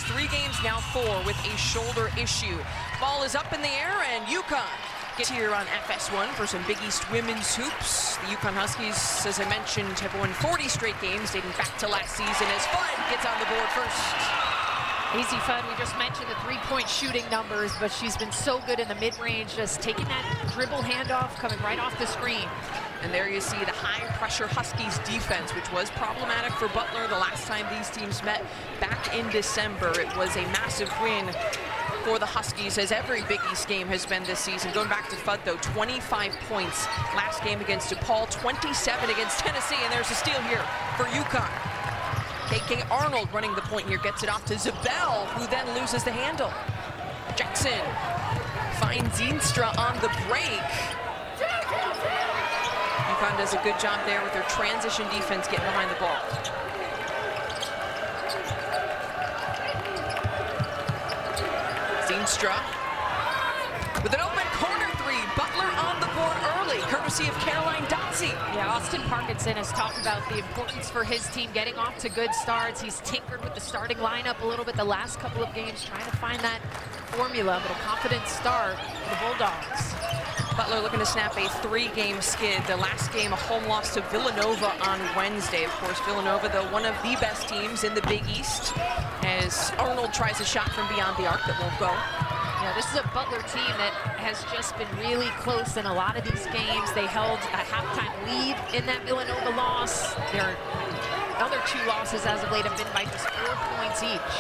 3 games, now 4 with a shoulder issue. Ball is up in the air, and UConn gets here on FS1 for some Big East women's hoops. The UConn Huskies, as I mentioned, have won 40 straight games dating back to last season as Fudd gets on the board first. Easy Fudd, we just mentioned the three-point shooting numbers, but she's been so good in the mid-range, just taking that dribble handoff, coming right off the screen. And there you see the high-pressure Huskies defense, which was problematic for Butler the last time these teams met back in December. It was a massive win for the Huskies, as every Big East game has been this season. Going back to Fudd, though, 25 points last game against DePaul, 27 against Tennessee, and there's a steal here for UConn. KK Arnold running the point here, gets it off to Zabel, who then loses the handle. Jackson finds Zeenstra on the break. UConn does a good job there with their transition defense getting behind the ball. Zeenstra with an open corner three. Butler on the board early, courtesy of Caroline Dotsie. Yeah, Austin Parkinson has talked about the importance for his team getting off to good starts. He's tinkered with the starting lineup a little bit the last couple of games, trying to find that formula, but a confident start for the Bulldogs. Butler looking to snap a 3-game skid. The last game, a home loss to Villanova on Wednesday. Of course, Villanova, though, one of the best teams in the Big East, as Arnold tries a shot from beyond the arc that won't go. Yeah, this is a Butler team that has just been really close in a lot of these games. They held a halftime lead in that Villanova loss. Their other 2 losses as of late have been by just 4 points each.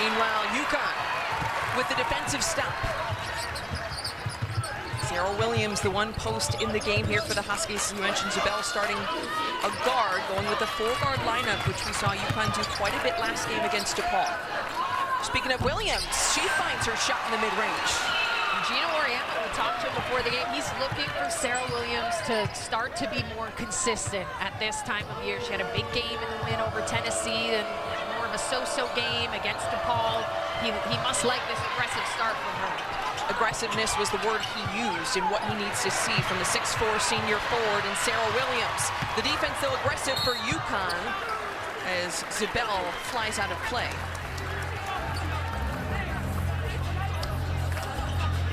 Meanwhile, UConn with the defensive stop. Sarah Williams, the one post in the game here for the Huskies. You mentioned Zabel starting a guard, going with the 4-guard lineup, which we saw UConn do quite a bit last game against DePaul. Speaking of Williams, she finds her shot in the mid-range. Gino Oriana, we talked to him before the game. He's looking for Sarah Williams to start to be more consistent at this time of year. She had a big game in the win over Tennessee and more of a so-so game against DePaul. He must like this aggressive start from her. Aggressiveness was the word he used and what he needs to see from the 6'4" senior forward in Sarah Williams. The defense, though, aggressive for UConn as Zabel flies out of play.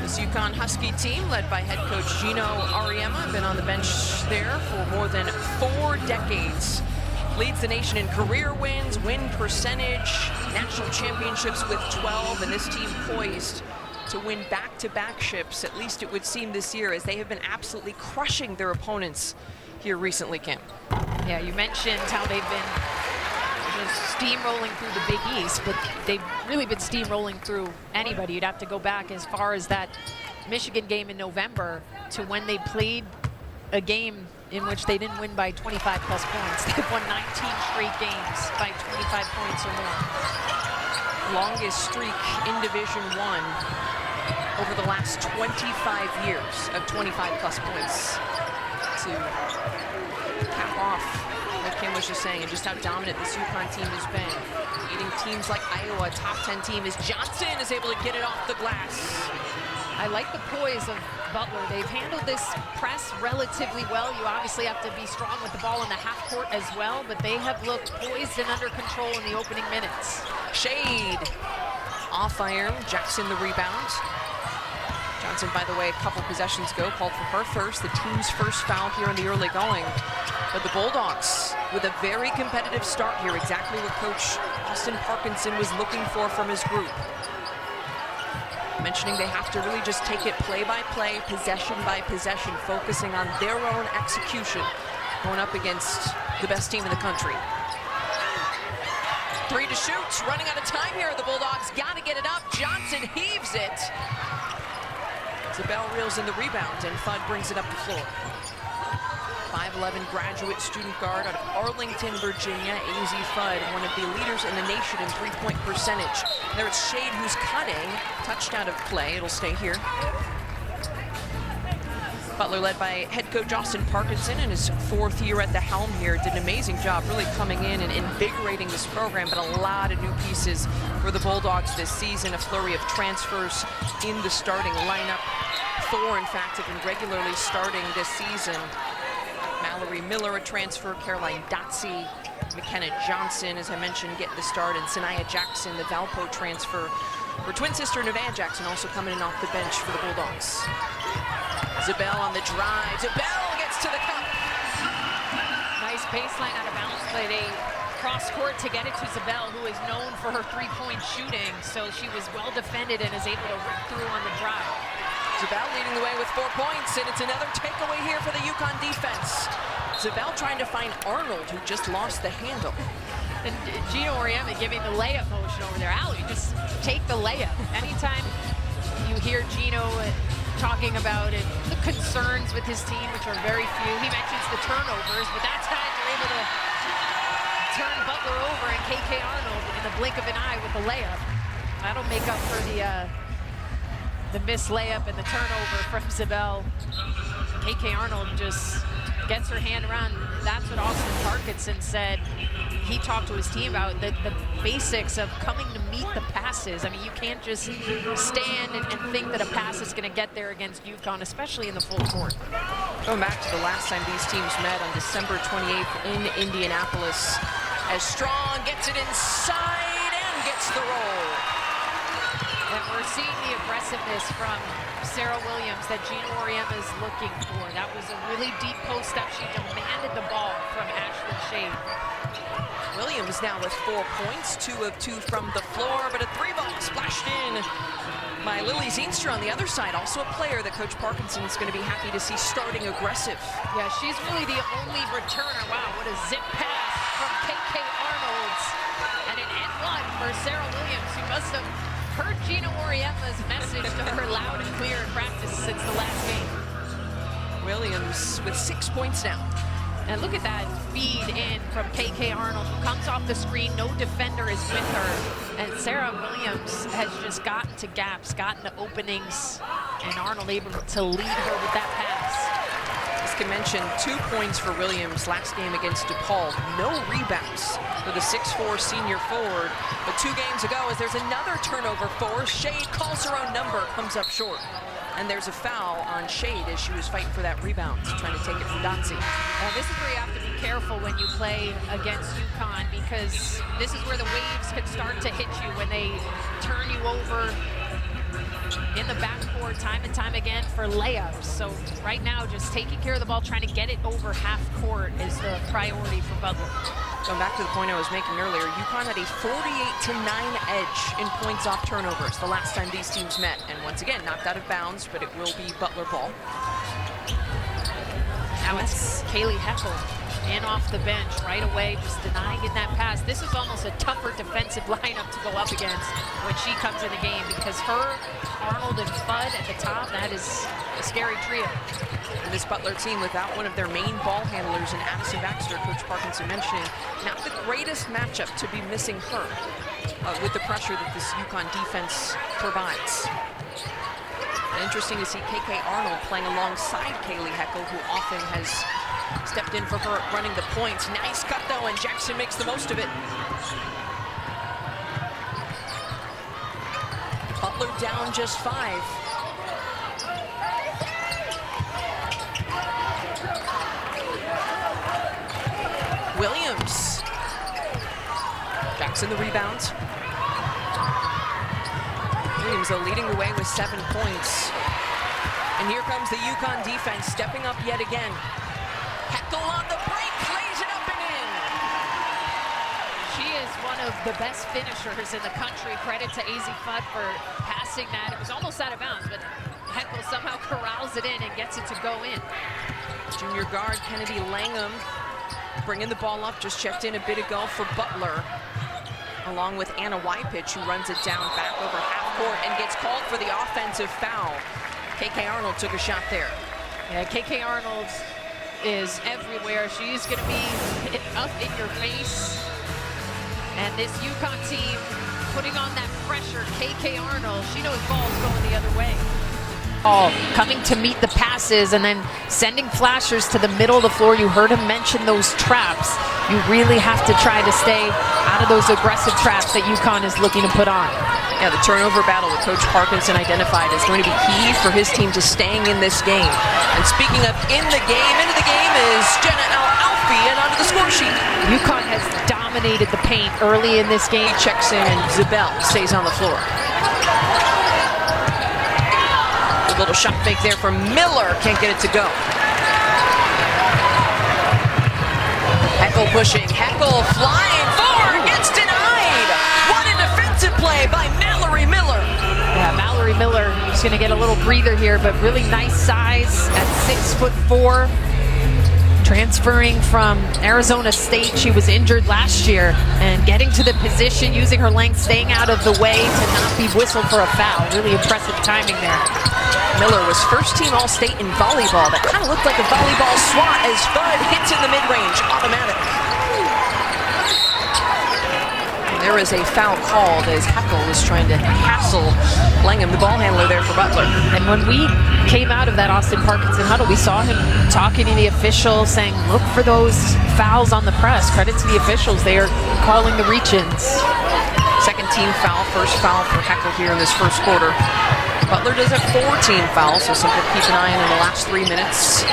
This UConn Husky team, led by head coach Gino Auriemma, been on the bench there for more than 4 decades. Leads the nation in career wins, win percentage, national championships with 12, and this team poised to win back-to-back ships, at least it would seem this year, as they have been absolutely crushing their opponents here recently, Kim. Yeah, you mentioned how they've been just steamrolling through the Big East, but they've really been steamrolling through anybody. You'd have to go back as far as that Michigan game in November to when they played a game in which they didn't win by 25 plus points. They've won 19 straight games by 25 points or more. Longest streak in Division I over the last 25 years of 25 plus points to cap off what Kim was just saying, and just how dominant this UConn team has been. Beating teams like Iowa, top 10 team, as Johnson is able to get it off the glass. I like the poise of Butler. They've handled this press relatively well. You obviously have to be strong with the ball in the half court as well, but they have looked poised and under control in the opening minutes. Shade off iron, Jackson the rebound. Johnson, by the way, a couple possessions ago, called for her first, the team's first foul here in the early going. But the Bulldogs with a very competitive start here, exactly what Coach Austin Parkinson was looking for from his group. Mentioning they have to really just take it play by play, possession by possession, focusing on their own execution, going up against the best team in the country. 3 to shoot, running out of time here. The Bulldogs got to get it up. Johnson heaves it. Zabel reels in the rebound, and Fudd brings it up the floor. 5'11" graduate student guard out of Arlington, Virginia, AZ Fudd, one of the leaders in the nation in 3-point percentage. There's Shade, who's cutting, touched out of play. It'll stay here. Butler, led by head coach Austin Parkinson in his 4th year at the helm here, did an amazing job really coming in and invigorating this program, but a lot of new pieces for the Bulldogs this season. A flurry of transfers in the starting lineup. 4, in fact, have been regularly starting this season. Mallory Miller, a transfer, Caroline Dotsie, McKenna Johnson, as I mentioned, getting the start, and Sanaya Jackson, the Valpo transfer. Her twin sister, Nevaeh Jackson, also coming in off the bench for the Bulldogs. Zabel on the drive. Zabel gets to the cup. Nice baseline out of bounds play. They cross court to get it to Zabel, who is known for her three-point shooting. So she was well defended and is able to rip through on the drive. Zabel leading the way with 4 points, and it's another takeaway here for the UConn defense. Zabel trying to find Arnold, who just lost the handle. And Gino Oriema giving the layup motion over there. Allie, just take the layup. Anytime you hear Gino talking about it, the concerns with his team, which are very few, he mentions the turnovers, but that time they're able to turn Butler over and KK Arnold in the blink of an eye with the layup. That'll make up for the missed layup and the turnover from Zabel. KK Arnold just gets her hand around. That's what Austin Parkinson said. He talked to his team about the basics of coming to meet the passes. I mean, you can't just stand and think that a pass is going to get there against UConn, especially in the full court. Going back to the last time these teams met on December 28th in Indianapolis, as Strong gets it inside and gets the roll. And we're seeing the aggressiveness from Sarah Williams that Gino Oriema is looking for. That was a really deep post up. She demanded the ball from Ashlyn Shade. Williams now with 4 points, 2 of 2 from the floor, but a 3-ball splashed in by Lily Zeenstra on the other side. Also a player that Coach Parkinson is going to be happy to see starting aggressive. Yeah, she's really the only returner. Wow, what a zip pass from KK Arnold. And an N1 for Sarah Williams, who must have heard Gino Oriema's message to her loud and clear in practice since the last game. Williams with 6 points now. And look at that feed in from KK Arnold, who comes off the screen. No defender is with her. And Sarah Williams has just gotten to gaps, gotten to openings, and Arnold able to lead her with that pass. As can mention, 2 points for Williams last game against DePaul. No rebounds for the 6'4" senior forward. But 2 games ago, as there's another turnover for Shade, calls her own number, comes up short. And there's a foul on Shade as she was fighting for that rebound, trying to take it from Dotsie. Well, this is where you have to be careful when you play against UConn, because this is where the waves can start to hit you when they turn you over in the backcourt time and time again for layups. So right now, just taking care of the ball, trying to get it over half court is the priority for Butler. Going back to the point I was making earlier, UConn had a 48-9 edge in points off turnovers the last time these teams met. And once again, knocked out of bounds, but it will be Butler ball. Now it's Kaylee Heckel in off the bench right away, just denying in that pass. This is almost a tougher defensive lineup to go up against when she comes in the game, because her, Arnold, and Fudd at the top, that is a scary trio. And this Butler team without one of their main ball handlers in Addison Baxter, Coach Parkinson mentioning, not the greatest matchup to be missing her with the pressure that this UConn defense provides. And interesting to see KK Arnold playing alongside Kaylee Heckel, who often has stepped in for her running the points. Nice cut though, and Jackson makes the most of it. Butler down just 5. Williams. Jackson the rebound. Williams though leading the way with 7 points. And here comes the UConn defense stepping up yet again. Heckel on the break, lays it up and in. She is one of the best finishers in the country. Credit to AZ Fudd for passing that. It was almost out of bounds, but Heckel somehow corrals it in and gets it to go in. Junior guard Kennedy Langham bringing the ball up, just checked in a bit ago for Butler, along with Anna Wypich, who runs it down back over half court and gets called for the offensive foul. KK Arnold took a shot there. Yeah, KK Arnold is everywhere. She's going to be up in your face. And this UConn team putting on that pressure. KK Arnold, she knows ball's going the other way. Coming to meet the passes and then sending flashers to the middle of the floor. You heard him mention those traps. You really have to try to stay out of those aggressive traps that UConn is looking to put on. Yeah, the turnover battle that Coach Parkinson identified is going to be key for his team to staying in this game. And speaking of in the game, into the game is Jenna Alfie, and onto the score sheet. UConn has dominated the paint early in this game. Checks in, and Zabel stays on the floor. A little shot fake there from Miller. Can't get it to go. Heckel pushing. Heckel flying forward. Gets denied. What a defensive play by Mallory Miller. Yeah, Mallory Miller is going to get a little breather here, but really nice size at 6'4". Transferring from Arizona State, she was injured last year, and getting to the position, using her length, staying out of the way to not be whistled for a foul. Really impressive timing there. Miller was first-team All-State in volleyball. That kind of looked like a volleyball swat as Bud hits in the mid-range, automatic. There is a foul called as Heckel was trying to hassle Langham, the ball handler there for Butler. And when we came out of that Austin Parkinson huddle, we saw him talking to the officials, saying, look for those fouls on the press. Credit to the officials. They are calling the reach-ins. Second team foul, first foul for Heckel here in this first quarter. Butler does have 4-team fouls, so something to keep an eye on in the last 3 minutes.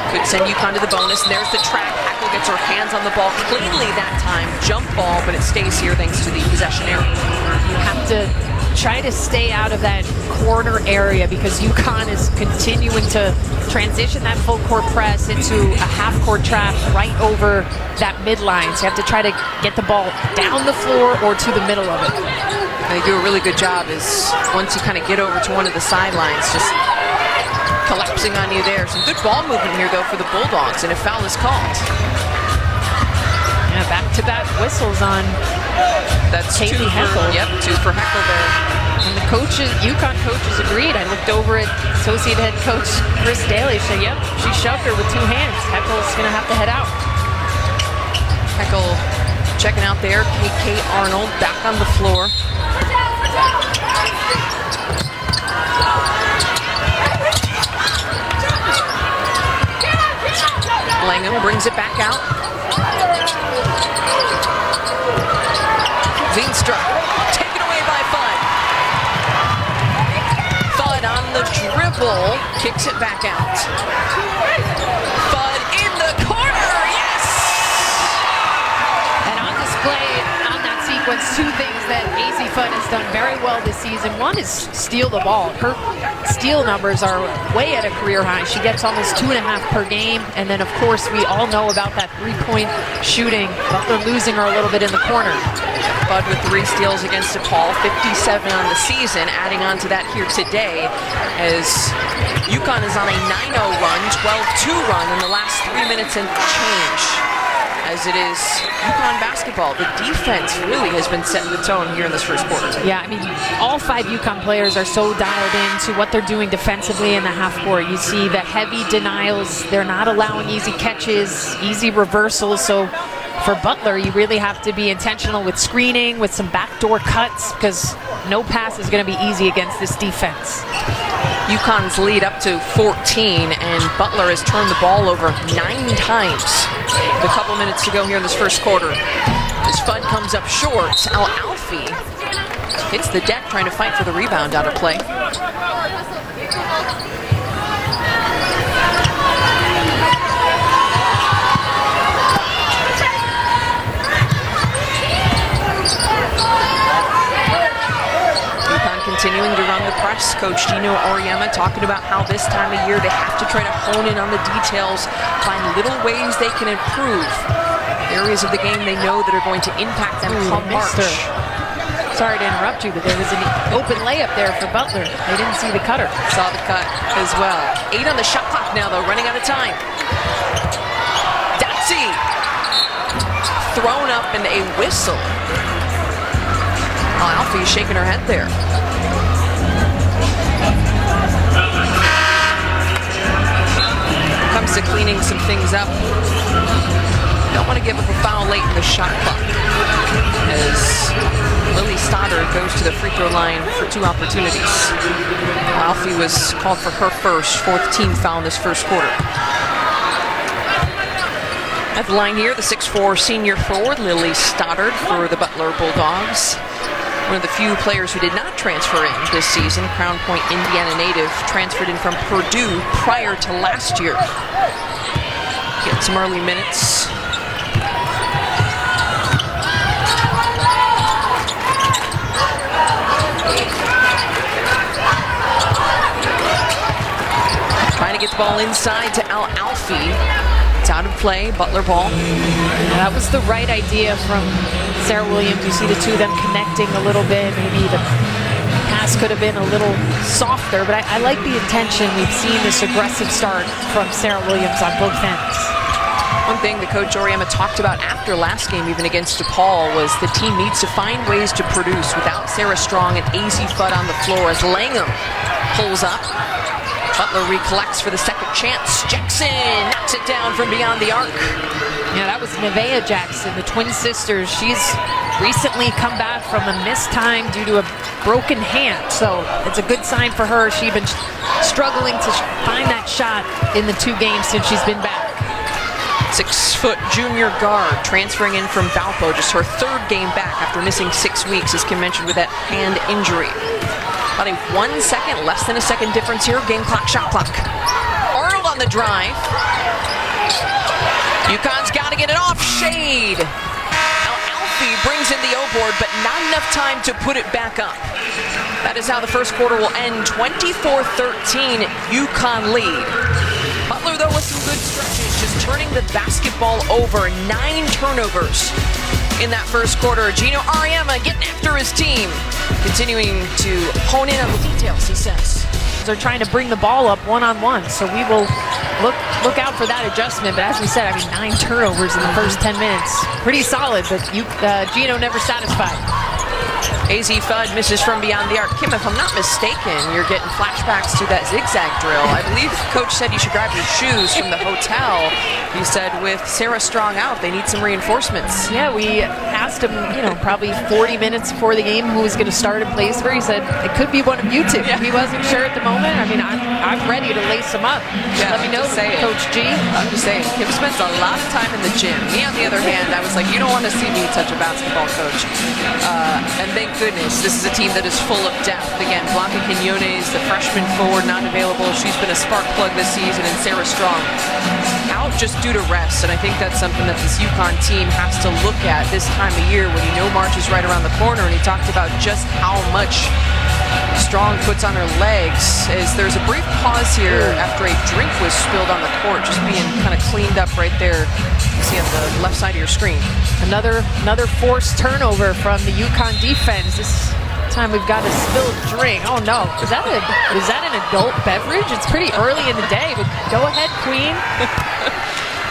Could send UConn to the bonus, and there's the track. Heckel gets her hands on the ball cleanly that time. Jump ball, but it stays here thanks to the possession area. You have to try to stay out of that corner area because UConn is continuing to transition that full court press into a half-court trap right over that midline. So you have to try to get the ball down the floor or to the middle of it. They do a really good job is once you kind of get over to one of the sidelines, just collapsing on you there. Some good ball movement here, though, for the Bulldogs, and a foul is called. Yeah, back-to-back whistles on That's Kaylee Heckel. Yep, 2 for Heckel there. And the coaches, UConn coaches agreed. I looked over at Associate Head Coach Chris Daly. She said, yep, she shoved her with 2 hands. Heckel's going to have to head out. Heckel checking out there. KK Arnold back on the floor. Langham brings it back out. Veenstra taken away by Fudd. Fudd on the dribble, kicks it back out. Fudd in the corner, yes! And on display on that sequence, 2 things that A.Z. Fudd has done very well this season. One is steal the ball. Her steal numbers are way at a career high. She gets almost 2.5 per game. And then, of course, we all know about that 3-point shooting. Butler losing her a little bit in the corner. Bud with 3 steals against DePaul, 57 on the season, adding on to that here today as UConn is on a 9-0 run, 12-2 run in the last 3 minutes and change. As it is UConn basketball, the defense really has been setting the tone here in this first quarter. Yeah, I mean, all 5 UConn players are so dialed into what they're doing defensively in the half court. You see the heavy denials. They're not allowing easy catches, easy reversals. So for Butler, you really have to be intentional with screening, with some backdoor cuts, because no pass is going to be easy against this defense. UConn's lead up to 14, and Butler has turned the ball over 9 times. A couple minutes to go here in this first quarter. As Fudd comes up short, Alfie hits the deck trying to fight for the rebound out of play. Continuing to run the press. Coach Gino Auriemma talking about how this time of year they have to try to hone in on the details, find little ways they can improve. Areas of the game they know that are going to impact them come March. Sorry to interrupt you, but there was an open layup there for Butler. They didn't see the cutter. Saw the cut as well. 8 on the shot clock now, though, running out of time. Datsy thrown up and a whistle. Oh, Alfie's shaking her head there. Comes to cleaning some things up. Don't want to give up a foul late in the shot clock as Lily Stoddard goes to the free throw line for 2 opportunities. Alfie was called for her first, 4th team foul in this first quarter. At the line here, the 6'4" senior forward, Lily Stoddard for the Butler Bulldogs. One of the few players who did not transfer in this season, Crown Point, Indiana native, transferred in from Purdue prior to last year. Getting some early minutes. Trying to get the ball inside to Al-Alfi. It's out of play, Butler ball. Yeah, that was the right idea from Sarah Williams. You see the two of them connecting a little bit. Maybe the pass could have been a little softer, but I like the intention. We've seen this aggressive start from Sarah Williams on both ends. One thing that Coach Oriema talked about after last game, even against DePaul, was the team needs to find ways to produce without Sarah Strong and AZ Fudd on the floor as Langham pulls up. Butler recollects for the second chance. Jackson knocks it down from beyond the arc. Yeah, that was Nevaeh Jackson, the twin sisters. She's recently come back from a missed time due to a broken hand, so it's a good sign for her. She's been struggling to find that shot in the 2 games since she's been back. 6-foot junior guard transferring in from Valpo, just her 3rd game back after missing 6 weeks, as Kim mentioned, with that hand injury. About a 1 second, less than a second difference here. Game clock, shot clock. Arnold on the drive. UConn's got to get it off. Shade. Al-Alfi brings in the O-board, but not enough time to put it back up. That is how the first quarter will end. 24-13, UConn lead. Butler, though, with some good stretches, just turning the basketball over. 9 turnovers in that first quarter. Gino Ariema getting after his team. Continuing to hone in on the details, he says. They're trying to bring the ball up one-on-one, so we will look out for that adjustment. But as we said, 9 turnovers in the first 10 minutes. Pretty solid, but Gino never satisfied. AZ Fudd misses from beyond the arc. Kim, if I'm not mistaken, you're getting flashbacks to that zigzag drill. I believe Coach said you should grab your shoes from the hotel. He said with Sarah Strong out, they need some reinforcements. Yeah, we asked him, probably 40 minutes before the game who was going to start in place for. He said it could be one of you two. Yeah. He wasn't sure at the moment. I'm ready to lace him up. Yeah, let me know, Coach G. I'm just saying, Kim spends a lot of time in the gym. Me, on the other hand, I was like, you don't want to see me touch a basketball, Coach. And thank goodness this is a team that is full of depth. Again, Blanca Quinones, the freshman forward, not available. She's been a spark plug this season, and Sarah Strong out just due to rest. And I think that's something that this UConn team has to look at this time of year when March is right around the corner. And he talked about just how much Strong puts on her legs. As there's a brief pause here after a drink was spilled on the court, just being kind of cleaned up right there. You see on the left side of your screen. Another forced turnover from the UConn defense. This time we've got a spilled drink. Oh no, is that an adult beverage? It's pretty early in the day, but go ahead, Queen.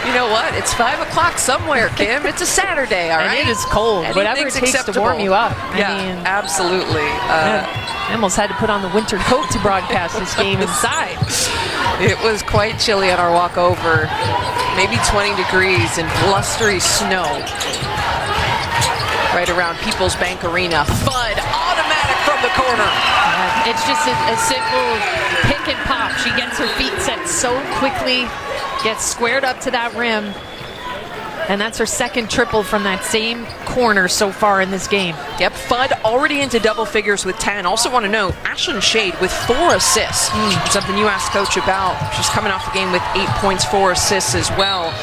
You know what? It's 5 o'clock somewhere, Kim. It's a Saturday, all right? And it is cold. Whatever it takes acceptable to warm you up. Yeah, absolutely. I almost had to put on the winter coat to broadcast this game inside. It was quite chilly on our walk over. Maybe 20 degrees and blustery snow. Right around People's Bank Arena. Fudd, automatic from the corner. It's just a simple pick and pop. She gets her feet set so quickly, gets squared up to that rim, and that's her second triple from that same corner so far in this game. Yep, Fudd already into double figures with 10. Also want to note, Ashlyn Shade with 4 assists. Something you asked Coach about. She's coming off the game with 8 points, 4 assists as well.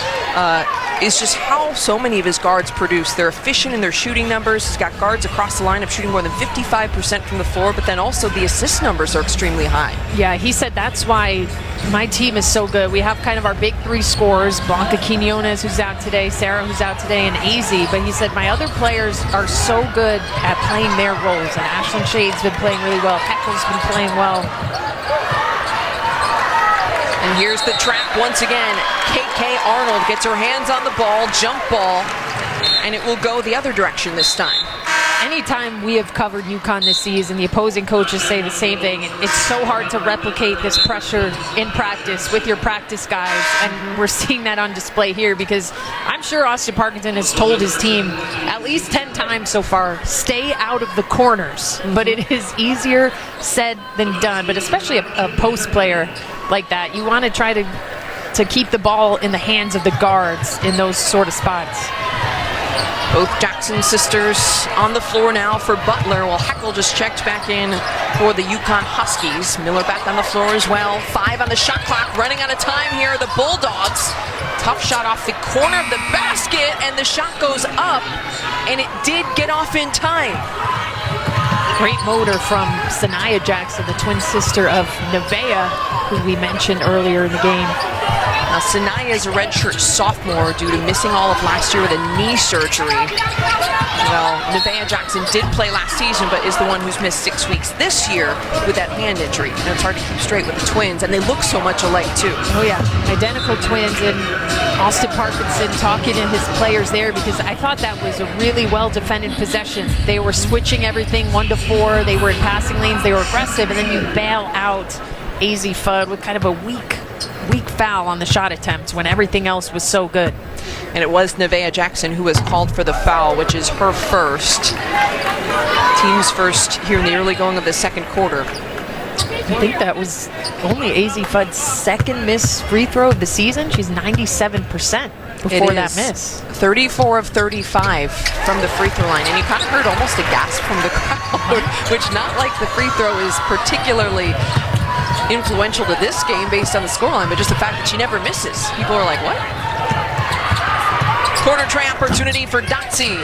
Is just how so many of his guards produce. They're efficient in their shooting numbers. He's got guards across the lineup shooting more than 55% from the floor, but then also the assist numbers are extremely high. Yeah, he said that's why my team is so good. We have kind of our big 3 scorers, Blanca Quinones, who's out today, Sarah, who's out today, and AZ. But he said my other players are so good at playing their roles. And Ashlyn Shade's been playing really well. Heckle's been playing well. And here's the trap once again. KK Arnold gets her hands on the ball, jump ball, and it will go the other direction this time. Anytime we have covered UConn this season, the opposing coaches say the same thing. It's so hard to replicate this pressure in practice with your practice guys, and we're seeing that on display here because I'm sure Austin Parkinson has told his team at least 10 times so far, stay out of the corners. But it is easier said than done, but especially a post player like that. You want to try to keep the ball in the hands of the guards in those sort of spots. Both Jackson sisters on the floor now for Butler, while Heckel just checked back in for the UConn Huskies. Miller back on the floor as well. 5 on the shot clock, running out of time here. The Bulldogs. Tough shot off the corner of the basket, and the shot goes up, and it did get off in time. Great motor from Sanaya Jackson, the twin sister of Nevaeh, who we mentioned earlier in the game. Now, Sanaya is a redshirt sophomore due to missing all of last year with a knee surgery. Well, Nevaeh Jackson did play last season, but is the one who's missed 6 weeks this year with that hand injury. And it's hard to keep straight with the twins, and they look so much alike, too. Oh, yeah. Identical twins, and Austin Parkinson talking to his players there, because I thought that was a really well-defended possession. They were switching everything 1 to 4. They were in passing lanes. They were aggressive, and then you bail out AZ Fudd with kind of a weak foul on the shot attempt when everything else was so good. And it was Nevaeh Jackson who was called for the foul, which is her first. Team's first here in the early going of the second quarter. I think that was only AZ Fudd's second missed free throw of the season. She's 97% before that miss. 34 of 35 from the free throw line. And you kind of heard almost a gasp from the crowd, which not like the free throw is particularly influential to this game based on the scoreline, but just the fact that she never misses. People are like, what? Corner tray opportunity for Dotsie.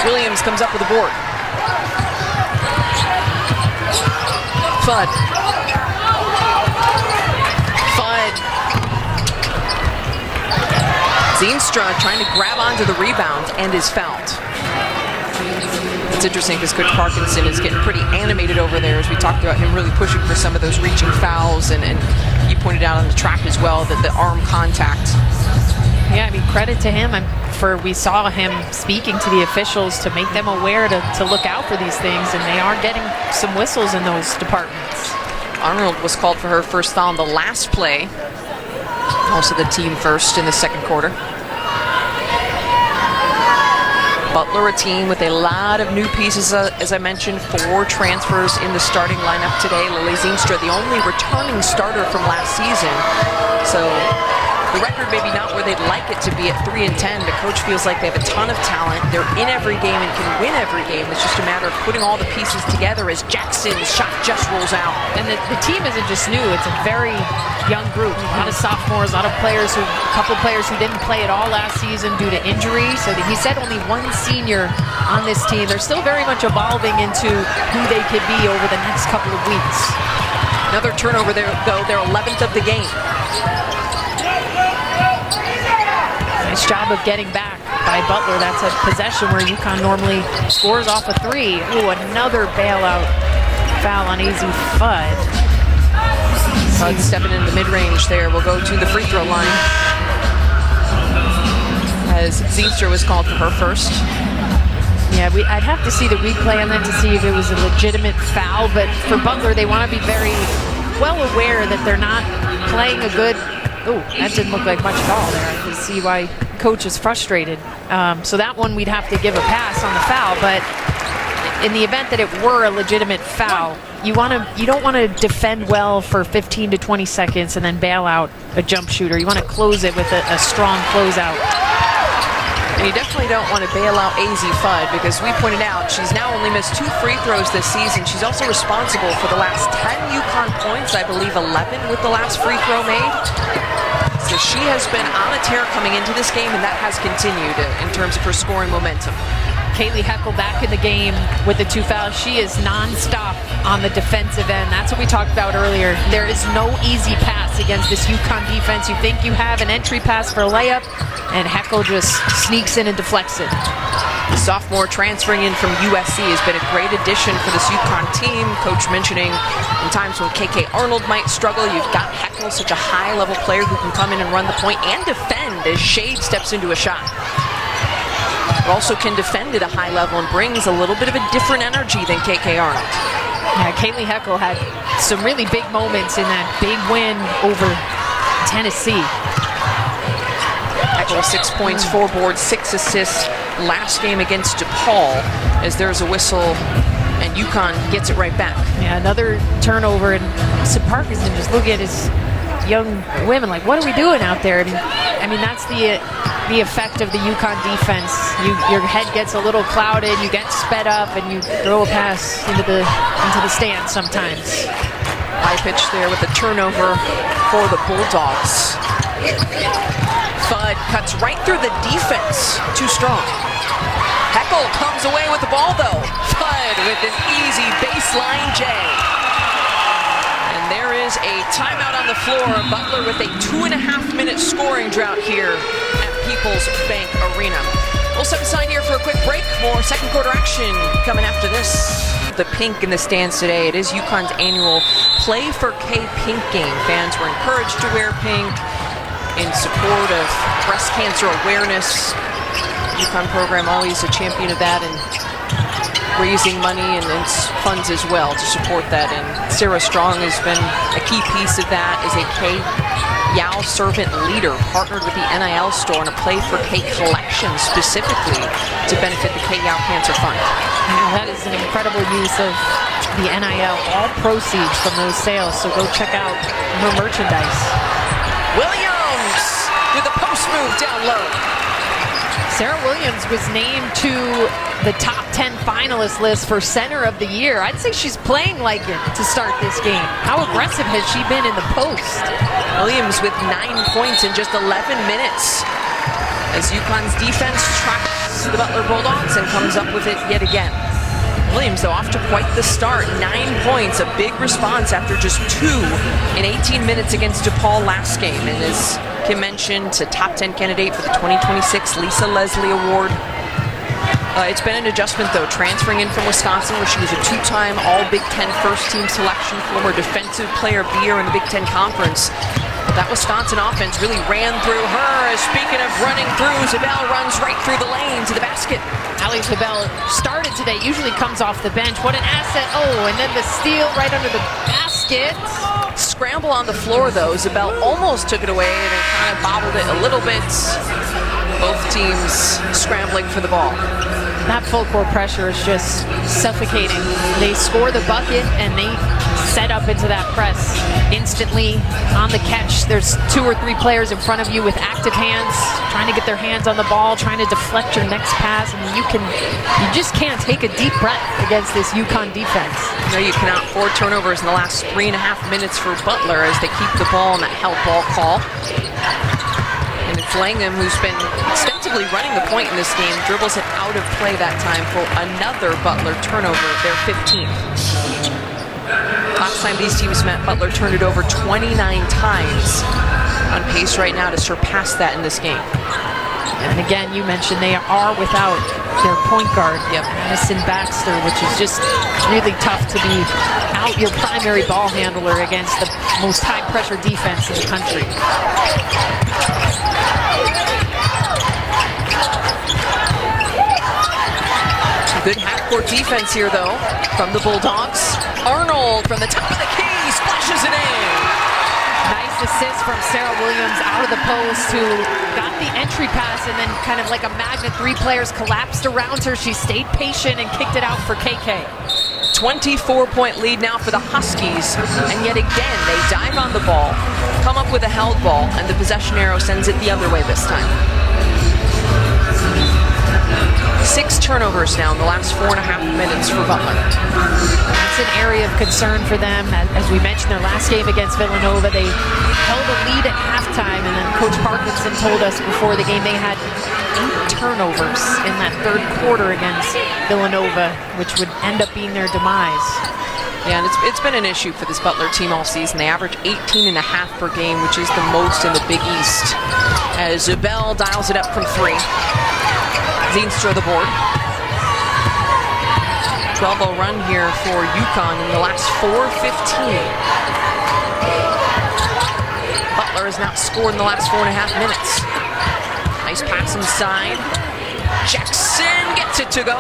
Williams comes up with a board. Fudd. Zeenstra trying to grab onto the rebound and is fouled. It's interesting because Coach Parkinson is getting pretty animated over there as we talked about him really pushing for some of those reaching fouls, and you pointed out on the track as well that the arm contact. Yeah, I mean, credit to him we saw him speaking to the officials to make them aware to look out for these things, and they are getting some whistles in those departments. Arnold was called for her first foul on the last play. Also the team first in the second quarter. Butler, a team with a lot of new pieces, as I mentioned, 4 transfers in the starting lineup today. Lily Zeenstra, the only returning starter from last season. So the record maybe not where they'd like it to be at 3-10. The coach feels like they have a ton of talent. They're in every game and can win every game. It's just a matter of putting all the pieces together as Jackson's shot just rolls out. And the team isn't just new. It's a very young group. A lot of sophomores, a lot of players a couple players who didn't play at all last season due to injury. So he said only 1 senior on this team. They're still very much evolving into who they could be over the next couple of weeks. Another turnover there, though. Their 11th of the game. Nice job of getting back by Butler. That's a possession where UConn normally scores off a 3. Ooh, another bailout foul on AZ Fudd. Fudd stepping in the mid-range there. We'll go to the free throw line as Zeenstra was called for her first. Yeah, I'd have to see the replay on that to see if it was a legitimate foul, but for Butler, they want to be very well aware that they're not playing a good. Oh, that didn't look like much at all there. I can see why coach is frustrated. So that one we'd have to give a pass on the foul, but in the event that it were a legitimate foul, you don't want to defend well for 15 to 20 seconds and then bail out a jump shooter. You want to close it with a strong closeout. And you definitely don't want to bail out AZ Fudd because we pointed out she's now only missed 2 free throws this season. She's also responsible for the last 10 UConn points, I believe 11 with the last free throw made. So she has been on a tear coming into this game, and that has continued in terms of her scoring momentum. Kaylee Heckel back in the game with the 2 fouls. She is nonstop on the defensive end. That's what we talked about earlier. There is no easy pass against this UConn defense. You think you have an entry pass for a layup, and Heckel just sneaks in and deflects it. The sophomore transferring in from USC has been a great addition for this UConn team. Coach mentioning in times when KK Arnold might struggle, you've got Heckel, such a high-level player who can come in and run the point and defend as Shade steps into a shot. But also can defend at a high level and brings a little bit of a different energy than KK Arnold. Yeah, Kaylee Heckel had some really big moments in that big win over Tennessee. Heckel 6 points, 4 boards, 6 assists last game against DePaul as there's a whistle and UConn gets it right back. Yeah, another turnover, and Sid Parkinson just looking at his young women like, what are we doing out there? I mean that's the the effect of the UConn defense. Your head gets a little clouded, you get sped up, and you throw a pass into the stands sometimes. High pitch there with the turnover for the Bulldogs. Fudd cuts right through the defense. Too strong. Heckel comes away with the ball, though. Fudd with an easy baseline J. And there is a timeout on the floor. Butler with a 2.5-minute scoring drought here at People's Bank Arena. We'll step aside here for a quick break. More second quarter action coming after this. The pink in the stands today. It is UConn's annual Play for K pink game. Fans were encouraged to wear pink in support of breast cancer awareness. UConn program always a champion of that and raising money and funds as well to support that. And Sarah Strong has been a key piece of that as a K Yao servant leader, partnered with the NIL store on a Play for K collection specifically to benefit the K Yao Cancer Fund. Yeah, that is an incredible use of the NIL, all proceeds from those sales, so go check out her merchandise. Williams with a post move down low. Sarah Williams was named to the top 10 finalist list for Center of the Year. I'd say she's playing like it to start this game. How aggressive has she been in the post? Williams with 9 points in just 11 minutes as UConn's defense tracks the Butler Bulldogs and comes up with it yet again. Williams, though, off to quite the start. 9 points, a big response after just 2 in 18 minutes against DePaul last game. And as Kim mentioned, a top 10 candidate for the 2026 Lisa Leslie Award. It's been an adjustment, though, transferring in from Wisconsin, where she was a 2-time All-Big Ten first-team selection, former Defensive Player of the Year in the Big Ten Conference. But that Wisconsin offense really ran through her. Speaking of running through, Zabel runs right through the lane to the basket. Ali Zabel started today, usually comes off the bench. What an asset. Oh, and then the steal right under the basket. Scramble on the floor, though. Zabel almost took it away and then kind of bobbled it a little bit. Both teams scrambling for the ball. That full court pressure is just suffocating. They score the bucket and they set up into that press instantly on the catch. There's 2 or 3 players in front of you with active hands, trying to get their hands on the ball, trying to deflect your next pass. And you just can't take a deep breath against this UConn defense. No, you cannot. 4 turnovers in the last 3.5 minutes for Butler as they keep the ball in that help ball call. And it's Langham, who's been extensively running the point in this game, dribbles it out of play that time for another Butler turnover, their 15th. Last time these teams met, Butler turned it over 29 times. On pace right now to surpass that in this game. And again, you mentioned they are without their point guard, Madison Baxter, which is just really tough to be out your primary ball handler against the most high-pressure defense in the country. Good half-court defense here, though, from the Bulldogs. Arnold from the top of the key splashes it in. Nice assist from Sarah Williams out of the post, who got the entry pass and then kind of like a magnet, 3 players collapsed around her. She stayed patient and kicked it out for KK. 24-point lead now for the Huskies, and yet again they dive on the ball, come up with a held ball, and the possession arrow sends it the other way this time. 6 turnovers now in the last 4.5 minutes for Butler. It's an area of concern for them. As we mentioned, their last game against Villanova, they held a lead at halftime, and then Coach Parkinson told us before the game they had 8 turnovers in that 3rd quarter against Villanova, which would end up being their demise. Yeah, and it's been an issue for this Butler team all season. They average 18.5 per game, which is the most in the Big East. As Zabel dials it up from 3. Zeenstra the board. 12-0 run here for UConn in the last 4:15. Butler has not scored in the last 4.5 minutes. Nice pass inside. Jackson gets it to go.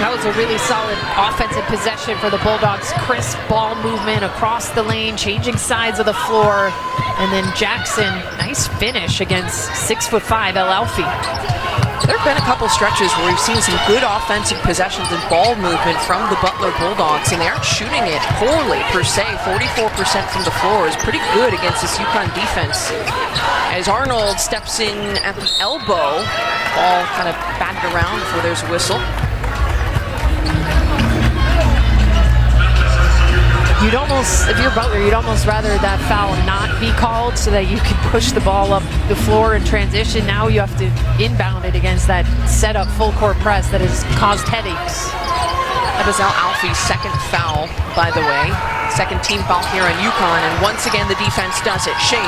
That was a really solid offensive possession for the Bulldogs. Crisp ball movement across the lane, changing sides of the floor. And then Jackson, nice finish against 6'5" El Alfi. There have been a couple stretches where we've seen some good offensive possessions and ball movement from the Butler Bulldogs, and they aren't shooting it poorly per se. 44% from the floor is pretty good against this UConn defense. As Arnold steps in at the elbow, ball kind of batted around before there's a whistle. You'd almost, if you're Butler, you'd almost rather that foul not be called so that you can push the ball up the floor in transition. Now you have to inbound it against that set-up full-court press that has caused headaches. That was Al-Alfi's second foul, by the way. Second team foul here on UConn, and once again the defense does it. Shea.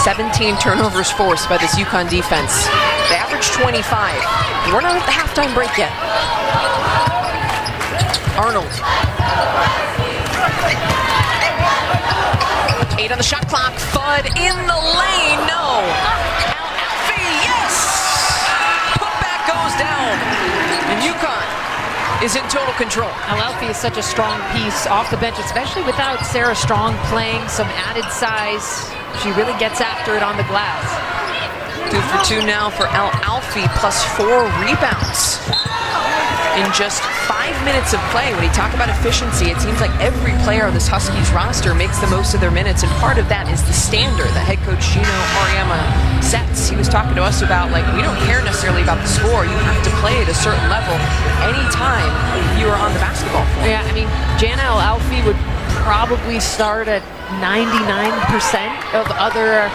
"17 turnovers forced by this UConn defense. They average 25. We're not at the halftime break yet. Arnold. 8 on the shot clock. Fudd in the lane. No. Al-Alfi, yes! Putback goes down. And UConn is in total control. Al-Alfi is such a strong piece off the bench, especially without Sarah Strong playing, some added size. She really gets after it on the glass. 2 for 2 now for Al-Alfi, plus 4 rebounds in just 5 minutes of play. When you talk about efficiency, it seems like every player on this Huskies roster makes the most of their minutes, and part of that is the standard that head coach Gino Auriemma sets. He was talking to us about, like, we don't care necessarily about the score. You have to play at a certain level anytime you are on the basketball floor. Yeah, I mean, Jana Al-Alfi would probably start at 99% of other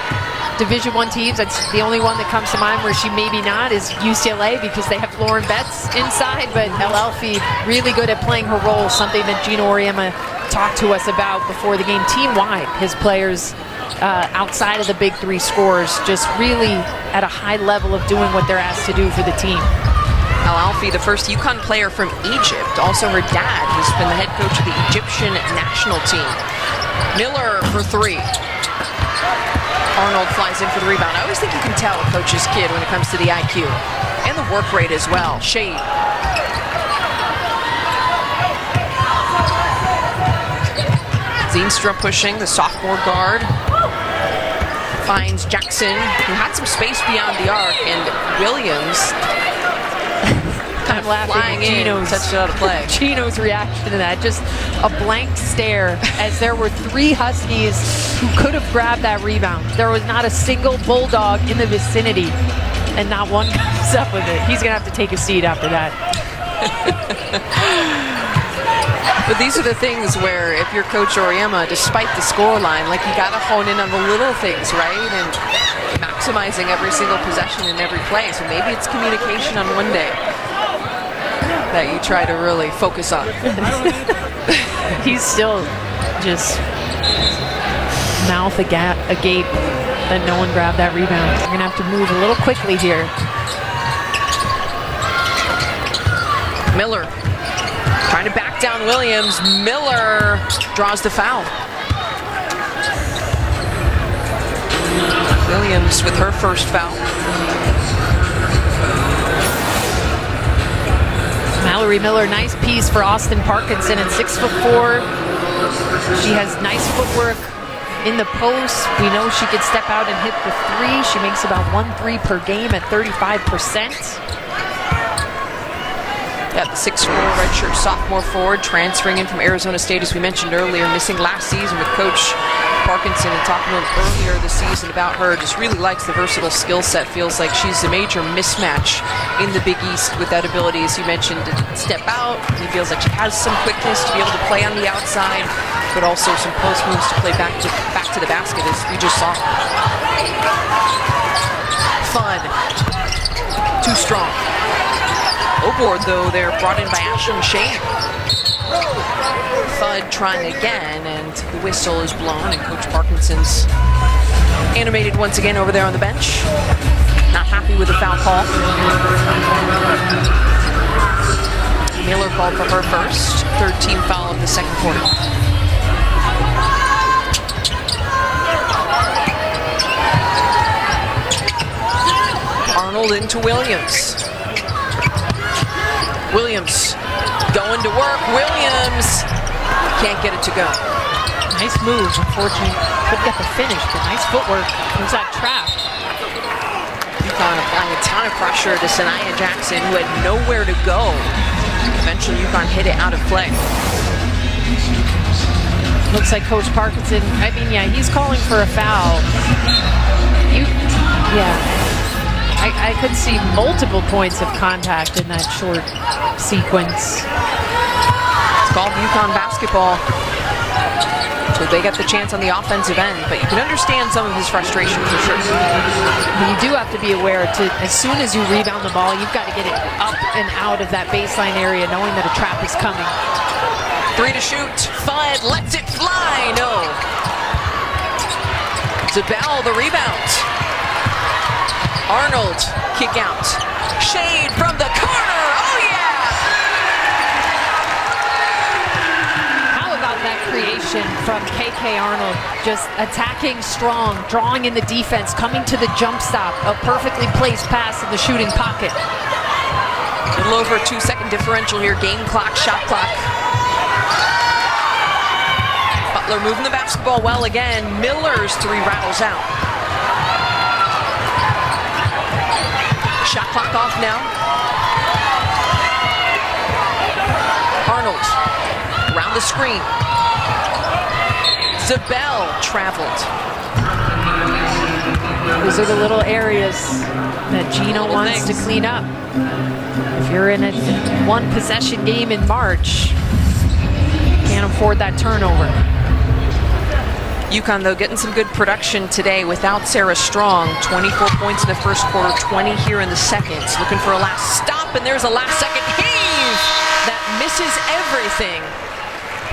Division I teams. That's the only one that comes to mind where she maybe not is UCLA, because they have Lauren Betts inside, but Al-Alfi really good at playing her role, something that Gino Auriemma talked to us about before the game. Team-wide, his players outside of the big three scorers just really at a high level of doing what they're asked to do for the team. Al-Alfi, the first UConn player from Egypt. Also her dad, who's been the head coach of the Egyptian national team. Miller for 3. Arnold flies in for the rebound. I always think you can tell a coach's kid when it comes to the IQ and the work rate as well. Shade. Zeenstra pushing, the sophomore guard. Finds Jackson, who had some space beyond the arc, and Williams kind of flying in, touched it out of play. Gino's reaction to that, just a blank stare, as there were 3 Huskies who could have grabbed that rebound. There was not a single Bulldog in the vicinity, and not one comes up with it. He's gonna have to take a seat after that. But these are the things where, if you're Coach Auriemma, despite the scoreline, like, you gotta hone in on the little things, right? And maximizing every single possession in every play. So maybe it's communication on one day that you try to really focus on. He's still just mouth agape that no one grabbed that rebound. We're gonna have to move a little quickly here. Miller trying to back down Williams. Miller draws the foul. Williams with her first foul. Mallory Miller, nice piece for Austin Parkinson, and 6'4". She has nice footwork in the post. We know she could step out and hit the 3. She makes about 1 3 per game at 35%. Got the 6'4" redshirt sophomore forward transferring in from Arizona State, as we mentioned earlier, missing last season with Coach Parkinson, and talking to him earlier this season about her. Just really likes the versatile skill set. Feels like she's a major mismatch in the Big East with that ability, as you mentioned, to step out. He feels like she has some quickness to be able to play on the outside, but also some post moves to play back to the basket, as we just saw. Fun. Too strong. O-board, though, they're brought in by Ashlyn Shane. Fudd trying again, and the whistle is blown, and Coach Parkinson's animated once again over there on the bench. Not happy with the foul call. Miller called for her first. 3rd team foul of the second quarter. Arnold into Williams. Williams going to work. Williams can't get it to go. Nice move. Unfortunately, couldn't get the finish, but nice footwork. There's that trap. UConn applying a ton of pressure to Sanaya Jackson, who had nowhere to go. Eventually, UConn hit it out of play. Looks like Coach Parkinson, I mean, yeah, he's calling for a foul. I could see multiple points of contact in that short sequence. It's called UConn basketball. So they get the chance on the offensive end, but you can understand some of his frustration for sure. You do have to be aware as soon as you rebound the ball, you've got to get it up and out of that baseline area, knowing that a trap is coming. 3 to shoot. Fudd lets it fly. No. Zabel, the rebound. Arnold, kick out. Shade from the corner. Oh, yeah. How about that creation from KK Arnold? Just attacking strong, drawing in the defense, coming to the jump stop. A perfectly placed pass in the shooting pocket. A little over a 2-second differential here. Game clock, shot clock. Butler moving the basketball well again. Miller's 3 rattles out. Shot clock off now. Arnold around the screen. Zabel traveled. Those are the little areas that Gino wants to clean up. If you're in a 1-possession game in March, can't afford that turnover. UConn, though, getting some good production today without Sarah Strong. 24 points in the first quarter, 20 here in the second. Looking for a last stop, and there's a last-second heave that misses everything.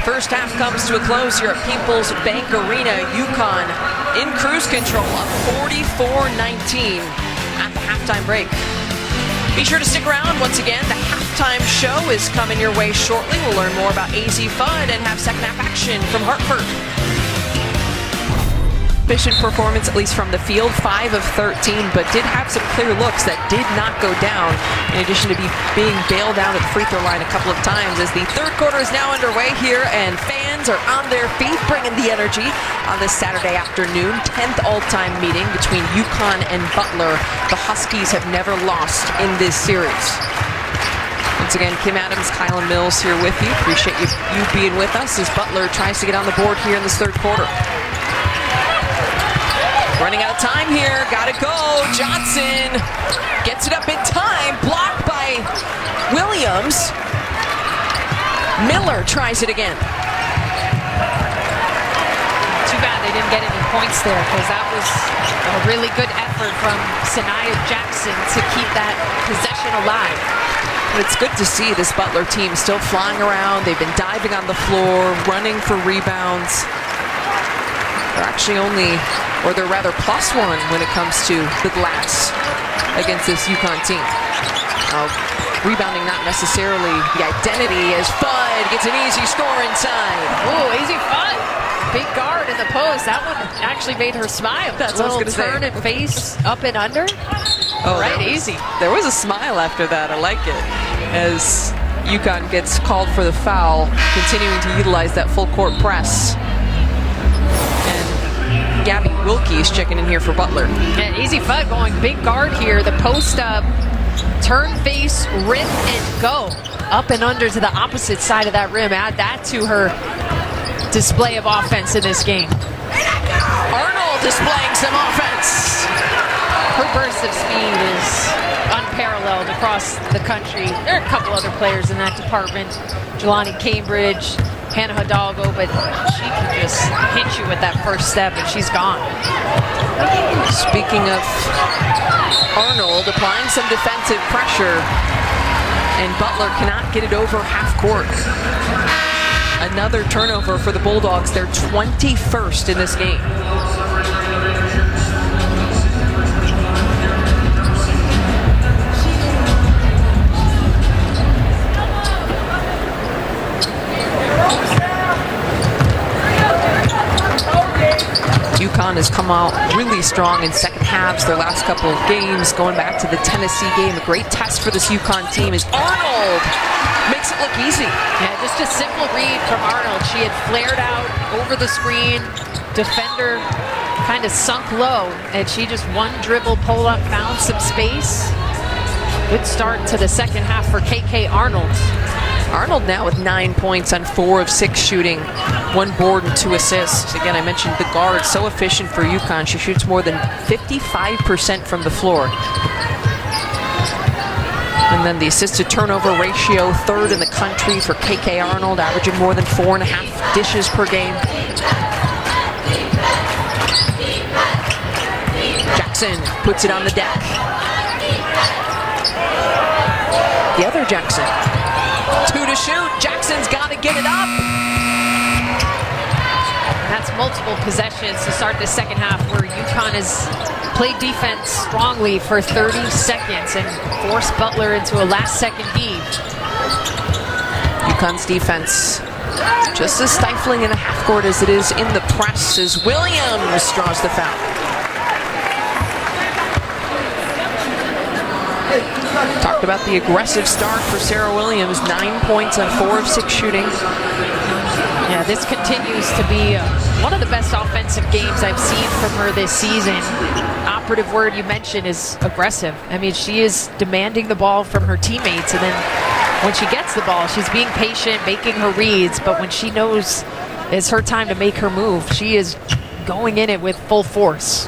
First half comes to a close here at People's Bank Arena. UConn in cruise control, up 44-19 at the halftime break. Be sure to stick around. Once again, the halftime show is coming your way shortly. We'll learn more about AZ Fudd and have second half action from Hartford. Efficient performance, at least from the field, 5 of 13, but did have some clear looks that did not go down, in addition to being bailed out at the free throw line a couple of times. As the third quarter is now underway here, and fans are on their feet, bringing the energy on this Saturday afternoon. 10th all-time meeting between UConn and Butler. The Huskies have never lost in this series. Once again, Kim Adams, Kylan Mills here with you. Appreciate you being with us as Butler tries to get on the board here in this third quarter. Running out of time here, gotta go. Johnson gets it up in time, blocked by Williams. Miller tries it again. Too bad they didn't get any points there, because that was a really good effort from Sanaya Jackson to keep that possession alive. But it's good to see this Butler team still flying around. They've been diving on the floor, running for rebounds. They're actually only, or they're rather +1 when it comes to the glass against this UConn team. Rebounding not necessarily the identity, as Fudd gets an easy score inside. Oh, easy Fudd. Big guard in the post. That one actually made her smile. That's what I was turn say. And face up and under. Oh, right, easy. There was a smile after that. I like it. As UConn gets called for the foul, continuing to utilize that full court press. Gabby Wilkie's checking in here for Butler. And Easy Fudd going big guard here. The post up, turn face, rim, and go. Up and under to the opposite side of that rim. Add that to her display of offense in this game. Arnold displaying some offense. Her burst of speed is unparalleled across the country. There are a couple other players in that department. Jelani Cambridge, Hannah Hidalgo, but she can just hit you with that first step and she's gone. Speaking of Arnold applying some defensive pressure, and Butler cannot get it over half court. Another turnover for the Bulldogs. They're 21st in this game. UConn has come out really strong in second halves their last couple of games, going back to the Tennessee game. A great test for this UConn team is Arnold makes it look easy. Yeah, just a simple read from Arnold. She had flared out over the screen. Defender kind of sunk low, and she just one dribble, pull up, found some space. Good start to the second half for KK Arnold. Arnold now with 9 points on 4 of 6 shooting, 1 board and 2 assists. Again, I mentioned the guard, so efficient for UConn. She shoots more than 55% from the floor. And then the assist to turnover ratio, 3rd in the country for KK Arnold, averaging more than 4.5 dishes per game. Jackson puts it on the deck. The other Jackson. 2 to shoot. Jackson's got to get it up. That's multiple possessions to start the second half where UConn has played defense strongly for 30 seconds and forced Butler into a last-second heave. UConn's defense just as stifling in the half court as it is in the press as Williams draws the foul. Talked about the aggressive start for Sarah Williams, 9 points on 4 of 6 shooting. Yeah, this continues to be one of the best offensive games I've seen from her this season. Operative word you mentioned is aggressive. I mean, she is demanding the ball from her teammates, and then when she gets the ball, she's being patient, making her reads, but when she knows it's her time to make her move, she is going in it with full force.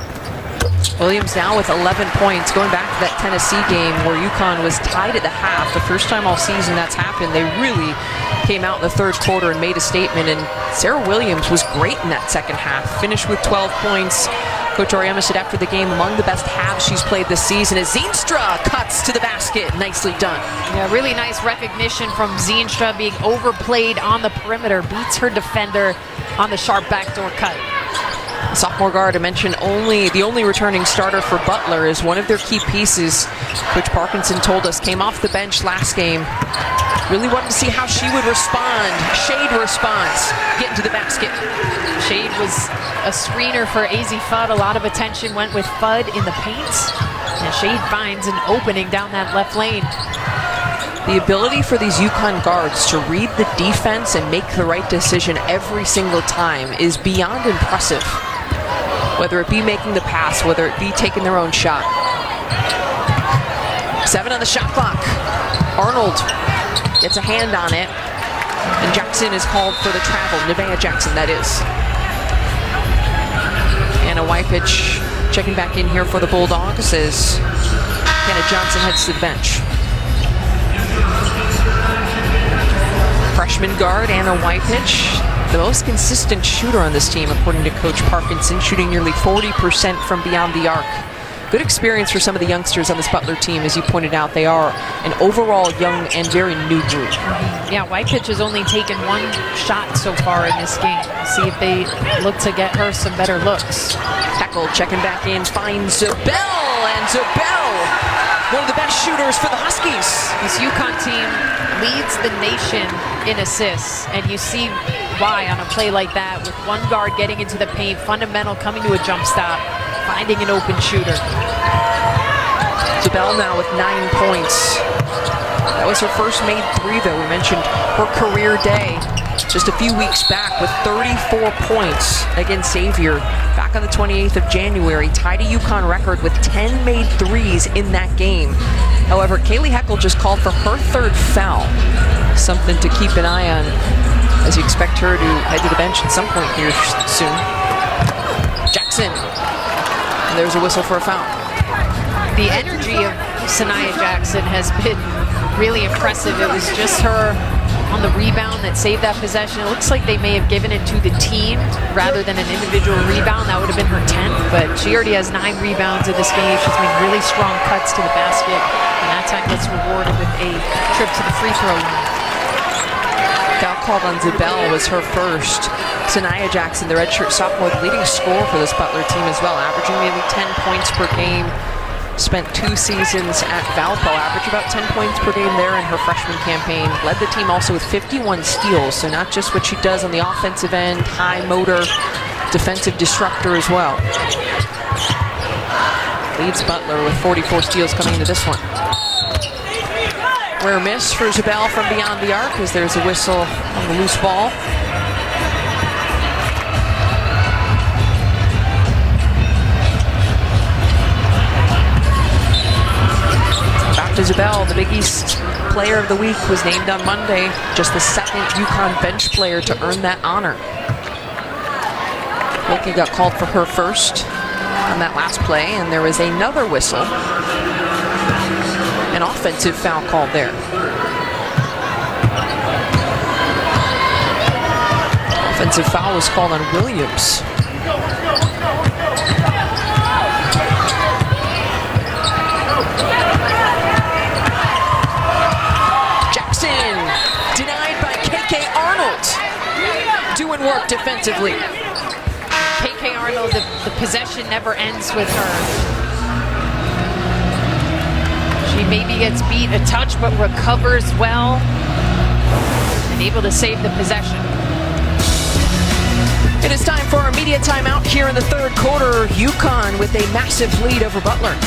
Williams now with 11 points, going back to that Tennessee game where UConn was tied at the half. The first time all season that's happened. They really came out in the third quarter and made a statement, and Sarah Williams was great in that second half. Finished with 12 points. Coach Ariema said after the game, among the best halves she's played this season as Zeenstra cuts to the basket. Nicely done. Yeah, really nice recognition from Zeenstra, being overplayed on the perimeter. Beats her defender on the sharp backdoor cut. Sophomore guard, I mentioned the only returning starter for Butler is one of their key pieces. Coach Parkinson told us came off the bench last game. Really wanted to see how she would respond. Shade response, get into the basket. Shade was a screener for AZ Fudd. A lot of attention went with Fudd in the paint. And Shade finds an opening down that left lane. The ability for these UConn guards to read the defense and make the right decision every single time is beyond impressive. Whether it be making the pass, whether it be taking their own shot. 7 on the shot clock. Arnold gets a hand on it, and Jackson is called for the travel. Nevaeh Jackson, that is. Anna Wypich checking back in here for the Bulldogs as Kenna Johnson heads to the bench. Freshman guard Anna Wypich, the most consistent shooter on this team, according to Coach Parkinson, shooting nearly 40% from beyond the arc. Good experience for some of the youngsters on this Butler team. As you pointed out, they are an overall young and very new group. Yeah, Wypich has only taken 1 shot so far in this game. See if they look to get her some better looks. Heckle checking back in, finds Zobel, and Zobel, one of the best shooters for the Huskies. This UConn team leads the nation in assists, and you see why on a play like that, with one guard getting into the paint, fundamental coming to a jump stop, finding an open shooter. Zobel now with 9 points. That was her first made 3, though. We mentioned her career day just a few weeks back with 34 points against Xavier back on the 28th of January, tied a UConn record with 10 made 3s in that game. However, Kaylee Heckle just called for her 3rd foul, something to keep an eye on as you expect her to head to the bench at some point here soon. Jackson, and there's a whistle for a foul. The energy of Sanaya Jackson has been really impressive. It was just her on the rebound that saved that possession. It looks like they may have given it to the team rather than an individual rebound. That would have been her 10th, but she already has 9 rebounds in this game. She's made really strong cuts to the basket, and that time gets rewarded with a trip to the free throw line. Foul called on Zobel was her first. Sanaya Jackson, the redshirt sophomore, the leading scorer for this Butler team as well, averaging nearly 10 points per game. Spent 2 seasons at Valpo, averaged about 10 points per game there in her freshman campaign. Led the team also with 51 steals, so not just what she does on the offensive end, high motor, defensive disruptor as well. Leads Butler with 44 steals coming into this one. Rare miss for Zabel from beyond the arc as there's a whistle on the loose ball. Back to Zabel, the Big East Player of the Week, was named on Monday, just the second UConn bench player to earn that honor. Wilkie got called for her first on that last play, and there was another whistle. An offensive foul called there. Offensive foul was called on Williams. Jackson denied by KK Arnold. Doing work defensively. KK Arnold, the possession never ends with her. She maybe gets beat a touch, but recovers well and able to save the possession. It is time for our media timeout here in the third quarter. UConn with a massive lead over Butler.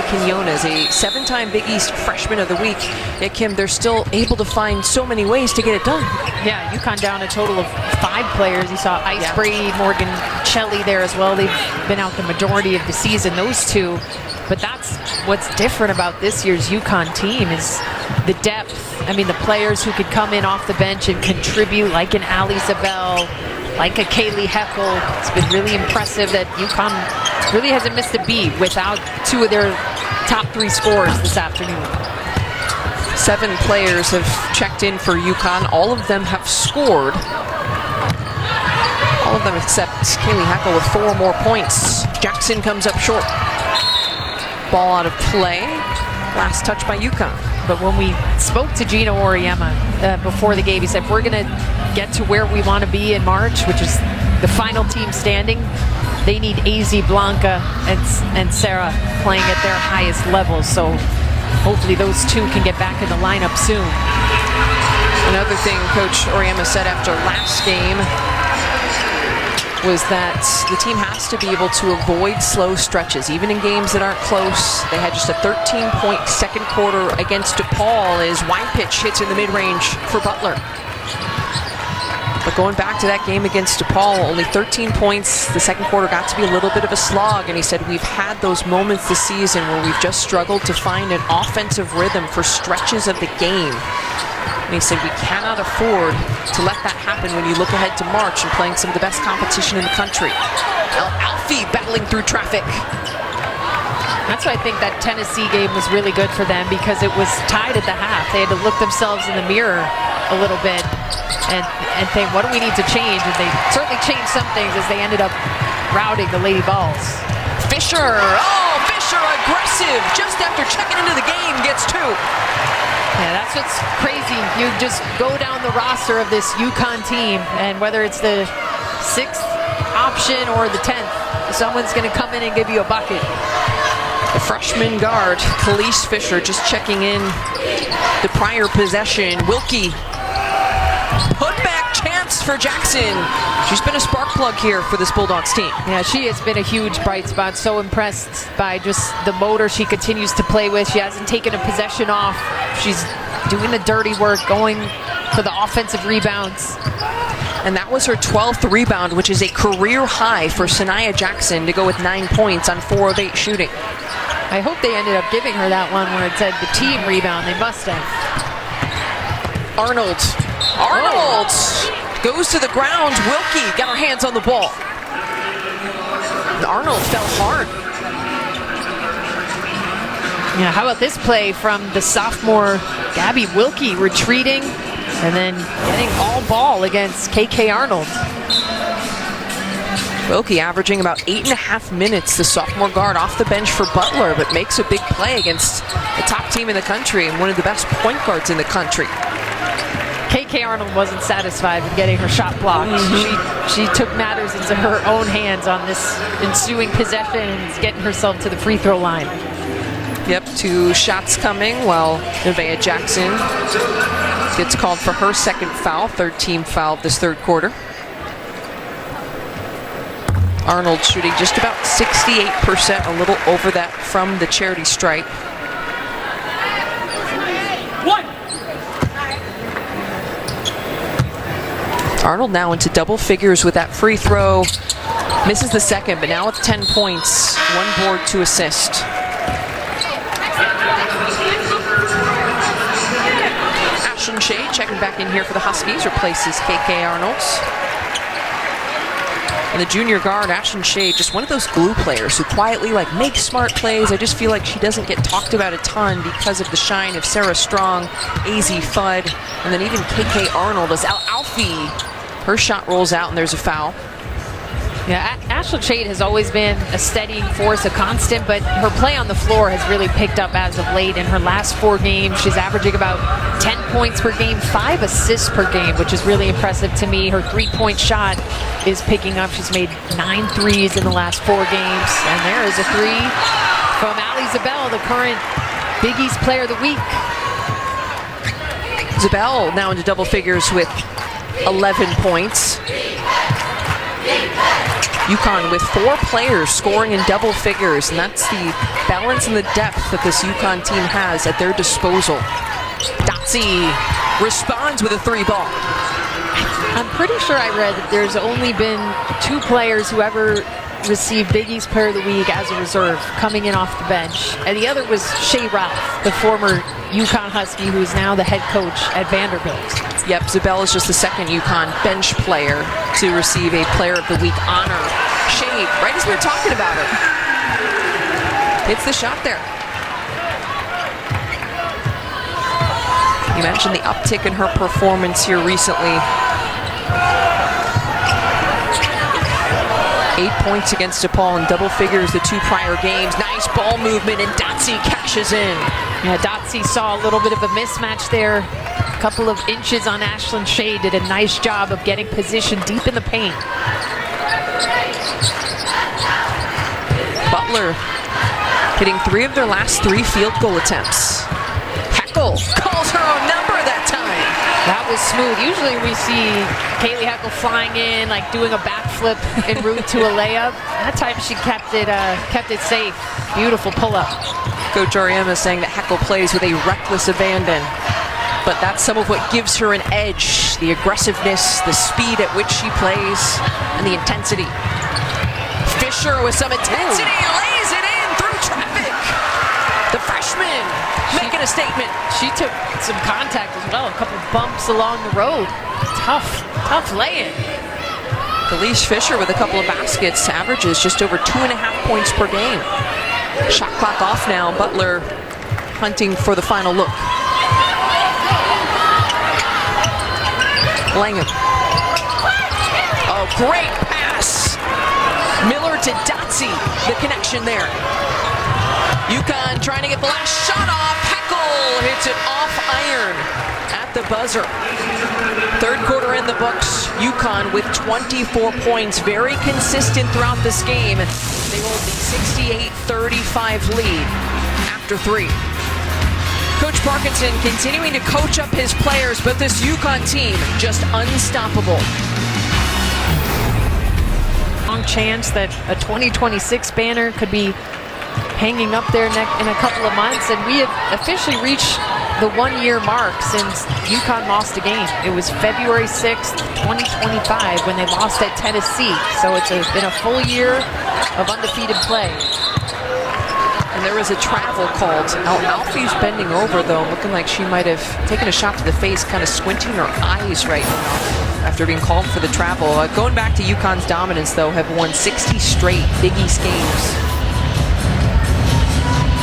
Quinones, a 7-time Big East Freshman of the Week. Yet, Kim, they're still able to find so many ways to get it done. Yeah, UConn down a total of 5 players. You saw Ice Brady, Morgan Shelley there as well. They've been out the majority of the season, those two. But that's what's different about this year's UConn team is the depth. I mean, the players who could come in off the bench and contribute, like an Ali Zabel, like a Kaylee Heckel. It's been really impressive that UConn really hasn't missed a beat without 2 of their top 3 scorers this afternoon. 7 players have checked in for UConn. All of them have scored. All of them except Kaylee Heckel with 4 more points. Jackson comes up short. Ball out of play. Last touch by UConn. But when we spoke to Gino Auriemma before the game, he said, we're going to get to where we want to be in March, which is the final team standing. They need AZ, Blanca, and Sarah playing at their highest levels. So hopefully those 2 can get back in the lineup soon. Another thing Coach Auriemma said after last game was that the team has to be able to avoid slow stretches, even in games that aren't close. They had just a 13-point second quarter against DePaul as wide pitch hits in the mid-range for Butler. But going back to that game against DePaul, only 13 points. The second quarter got to be a little bit of a slog, and he said we've had those moments this season where we've just struggled to find an offensive rhythm for stretches of the game. And he said we cannot afford to let that happen when you look ahead to March and playing some of the best competition in the country. Alfie battling through traffic. That's why I think that Tennessee game was really good for them, because it was tied at the half. They had to look themselves in the mirror a little bit and think, what do we need to change? And they certainly changed some things as they ended up routing the Lady Vols. Fisher, Fisher aggressive just after checking into the game, gets 2. Yeah, that's what's crazy. You just go down the roster of this UConn team, and whether it's the 6th option or the 10th, someone's going to come in and give you a bucket. The freshman guard, Khalees Fisher, just checking in the prior possession. Wilkie, put back chance for Jackson. She's been a spark plug here for this Bulldogs team. Yeah, she has been a huge bright spot. So impressed by just the motor she continues to play with. She hasn't taken a possession off. She's doing the dirty work, going for the offensive rebounds. And that was her 12th rebound, which is a career high for Sanaya Jackson to go with 9 points on 4 of 8 shooting. I hope they ended up giving her that one where it said the team rebound. They must have. Arnold goes to the ground. Wilkie got her hands on the ball. Arnold fell hard. Yeah, how about this play from the sophomore Gabby Wilkie, retreating and then getting all ball against KK Arnold. Wilkie averaging about 8.5 minutes, the sophomore guard off the bench for Butler, but makes a big play against the top team in the country and one of the best point guards in the country. KK Arnold wasn't satisfied with getting her shot blocked. She took matters into her own hands on this ensuing possession and getting herself to the free throw line. Yep, 2 shots coming while Nevaeh Jackson gets called for her second foul, 3rd team foul this third quarter. Arnold shooting just about 68%, a little over that from the charity stripe. Arnold now into double figures with that free throw. Misses the second, but now with 10 points, 1 board, 2 assists. Ashlyn Shea checking back in here for the Huskies, replaces KK Arnold's. And the junior guard, Ashlyn Shea, just one of those glue players who quietly makes smart plays. I just feel like she doesn't get talked about a ton because of the shine of Sarah Strong, AZ Fudd, and then even KK Arnold as Alfie. Her shot rolls out and there's a foul. Yeah, Ashlyn Shade has always been a steadying force, a constant, but her play on the floor has really picked up as of late. In her last 4 games, she's averaging about 10 points per game, 5 assists per game, which is really impressive to me. Her 3-point shot is picking up. She's made 9 threes in the last 4 games. And there is a 3 from Ali Zabel, the current Big East Player of the Week. Zabel now into double figures with 11 points. UConn with 4 players scoring in double figures, and that's the balance and the depth that this UConn team has at their disposal. Dotsie responds with a 3 ball. I'm pretty sure I read that there's only been 2 players who ever received Big East Player of the Week as a reserve, coming in off the bench. And the other was Shea Ralph, the former UConn Husky, who is now the head coach at Vanderbilt. Yep, Zabel is just the second UConn bench player to receive a Player of the Week honor. Shea, right as we were talking about it, hits the shot there. You mentioned the uptick in her performance here recently. 8 points against DePaul in double figures the 2 prior games. Nice ball movement, and Dotsie cashes in. Yeah, Dotsie saw a little bit of a mismatch there. A couple of inches on Ashlyn Shea, did a nice job of getting positioned deep in the paint. Butler hitting 3 of their last 3 field goal attempts. Heckel calls her own number that time. That was smooth. Usually we see Kaylee Heckel flying in, doing a backflip en route to a layup. That time she kept it safe. Beautiful pull-up. Coach Ariema saying that Heckel plays with a reckless abandon, but that's some of what gives her an edge. The aggressiveness, the speed at which she plays, and the intensity. Fisher with some intensity, lays it in through traffic. The freshman making a statement. She took some contact as well, a couple bumps along the road. Tough lay-in. Felice Fisher with a couple of baskets, averages just over 2.5 points per game. Shot clock off now. Butler hunting for the final look. Langham. Oh, great pass. Miller to Dotsie. The connection there. UConn trying to get the last shot off. Heckel hits it off iron at the buzzer. 3rd quarter in the books. UConn with 24 points. Very consistent throughout this game. They hold the 68-35 lead after 3. Coach Parkinson continuing to coach up his players, but this UConn team just unstoppable. Long chance that a 2026 banner could be hanging up there in a couple of months, and we have officially reached the 1-year mark since UConn lost a game. It was February 6th, 2025 when they lost at Tennessee. So it's been a full year of undefeated play. And there was a travel called. Alfie's bending over though, looking like she might have taken a shot to the face, kind of squinting her eyes right now after being called for the travel. Going back to UConn's dominance though, have won 60 straight Big East games.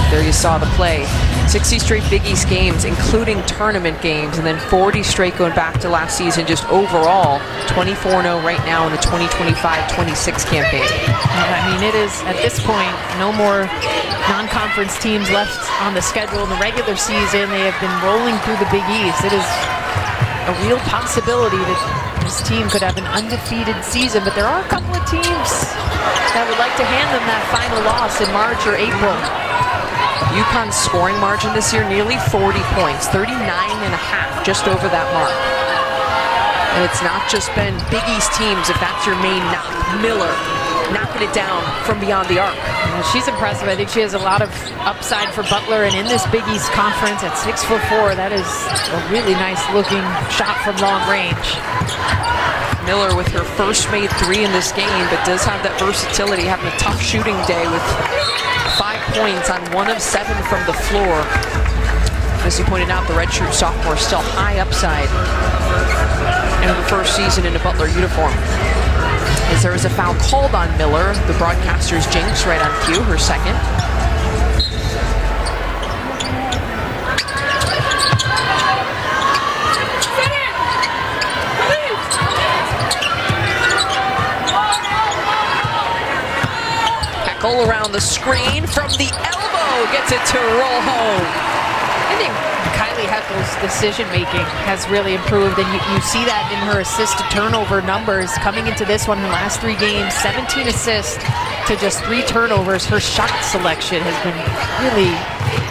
There you saw the play. 60 straight Big East games, including tournament games, and then 40 straight going back to last season. Just overall, 24-0 right now in the 2025-26 campaign. I mean, it is, at this point, no more non-conference teams left on the schedule in the regular season. They have been rolling through the Big East. It is a real possibility that this team could have an undefeated season, but there are a couple of teams that would like to hand them that final loss in March or April. UConn's scoring margin this year, nearly 40 points, 39.5, just over that mark. And it's not just been Big East teams, if that's your main knock. Miller, knocking it down from beyond the arc. Yeah, she's impressive. I think she has a lot of upside for Butler, and in this Big East conference at 6'4", that is a really nice looking shot from long range. Miller with her first made 3 in this game, but does have that versatility, having a tough shooting day with 5 points on 1 of 7 from the floor. As you pointed out, the redshirt sophomore still high upside in her first season in a Butler uniform. As there is a foul called on Miller, the broadcaster's jinx right on cue, her second. Heckle around the screen from the elbow, gets it to roll home. I think Kylie Heckle's decision-making has really improved, and you see that in her assist-to-turnover numbers. Coming into this one, her last 3 games, 17 assists to just 3 turnovers. Her shot selection has been really,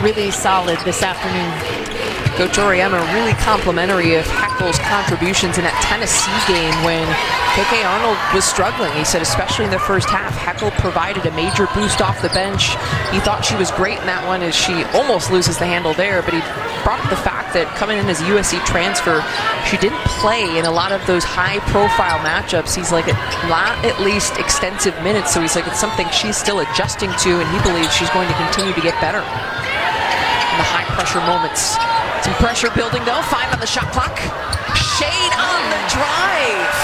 really solid this afternoon. Coach Oriema really complimentary of Heckle's contributions in that Tennessee game when KK Arnold was struggling. He said especially in the first half, Heckle provided a major boost off the bench. He thought she was great in that one as she almost loses the handle there, but he brought up the fact that coming in as a USC transfer, she didn't play in a lot of those high-profile matchups. He's like, not at least extensive minutes, so he's like, it's something she's still adjusting to, and he believes she's going to continue to get better in the high-pressure moments. Some pressure building though, 5 on the shot clock. Shade on the drive.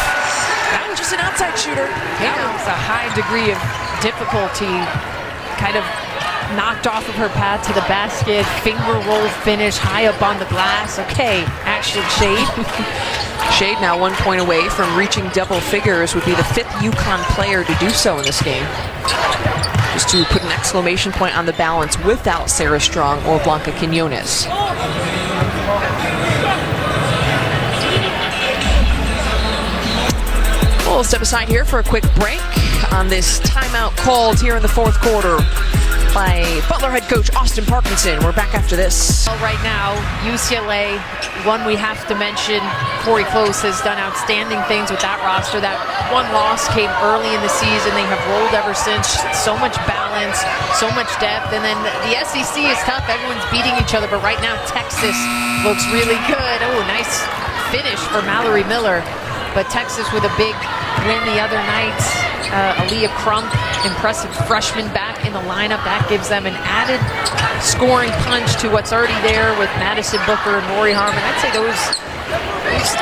That was just an outside shooter. Yeah, it was a high degree of difficulty, kind of knocked off of her path to the basket, finger roll finish, high up on the glass. Okay, action Shade. Shade now 1 point away from reaching double figures, would be the 5th UConn player to do so in this game. Just to put an exclamation point on the balance without Sarah Strong or Blanca Quinones. We'll step aside here for a quick break on this timeout called here in the 4th quarter by Butler head coach Austin Parkinson. We're back after this. Well, right now, UCLA, one we have to mention, Corey Close has done outstanding things with that roster. That one loss came early in the season. They have rolled ever since. So much balance, so much depth. And then the SEC is tough. Everyone's beating each other. But right now, Texas looks really good. Oh, nice finish for Mallory Miller. But Texas with a big win the other night. Aaliyah Crump, impressive freshman back in the lineup. That gives them an added scoring punch to what's already there with Madison Booker and Rory Harmon. I'd say those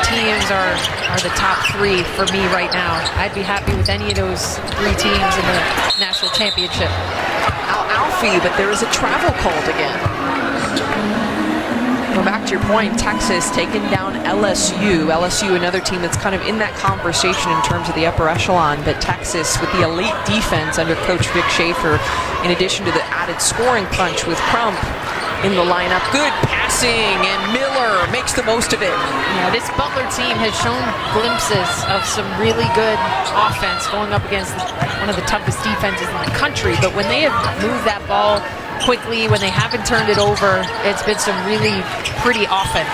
teams are the top 3 for me right now. I'd be happy with any of those 3 teams in the national championship. Alfie, but there is a travel called again. Go back to your point, Texas taking down LSU. LSU, another team that's kind of in that conversation in terms of the upper echelon, but Texas with the elite defense under Coach Vic Schaefer, in addition to the added scoring punch with Crump in the lineup. Good passing, and Miller makes the most of it. Yeah, this Butler team has shown glimpses of some really good offense going up against one of the toughest defenses in the country, but when they have moved that ball quickly, when they haven't turned it over, it's been some really pretty offense.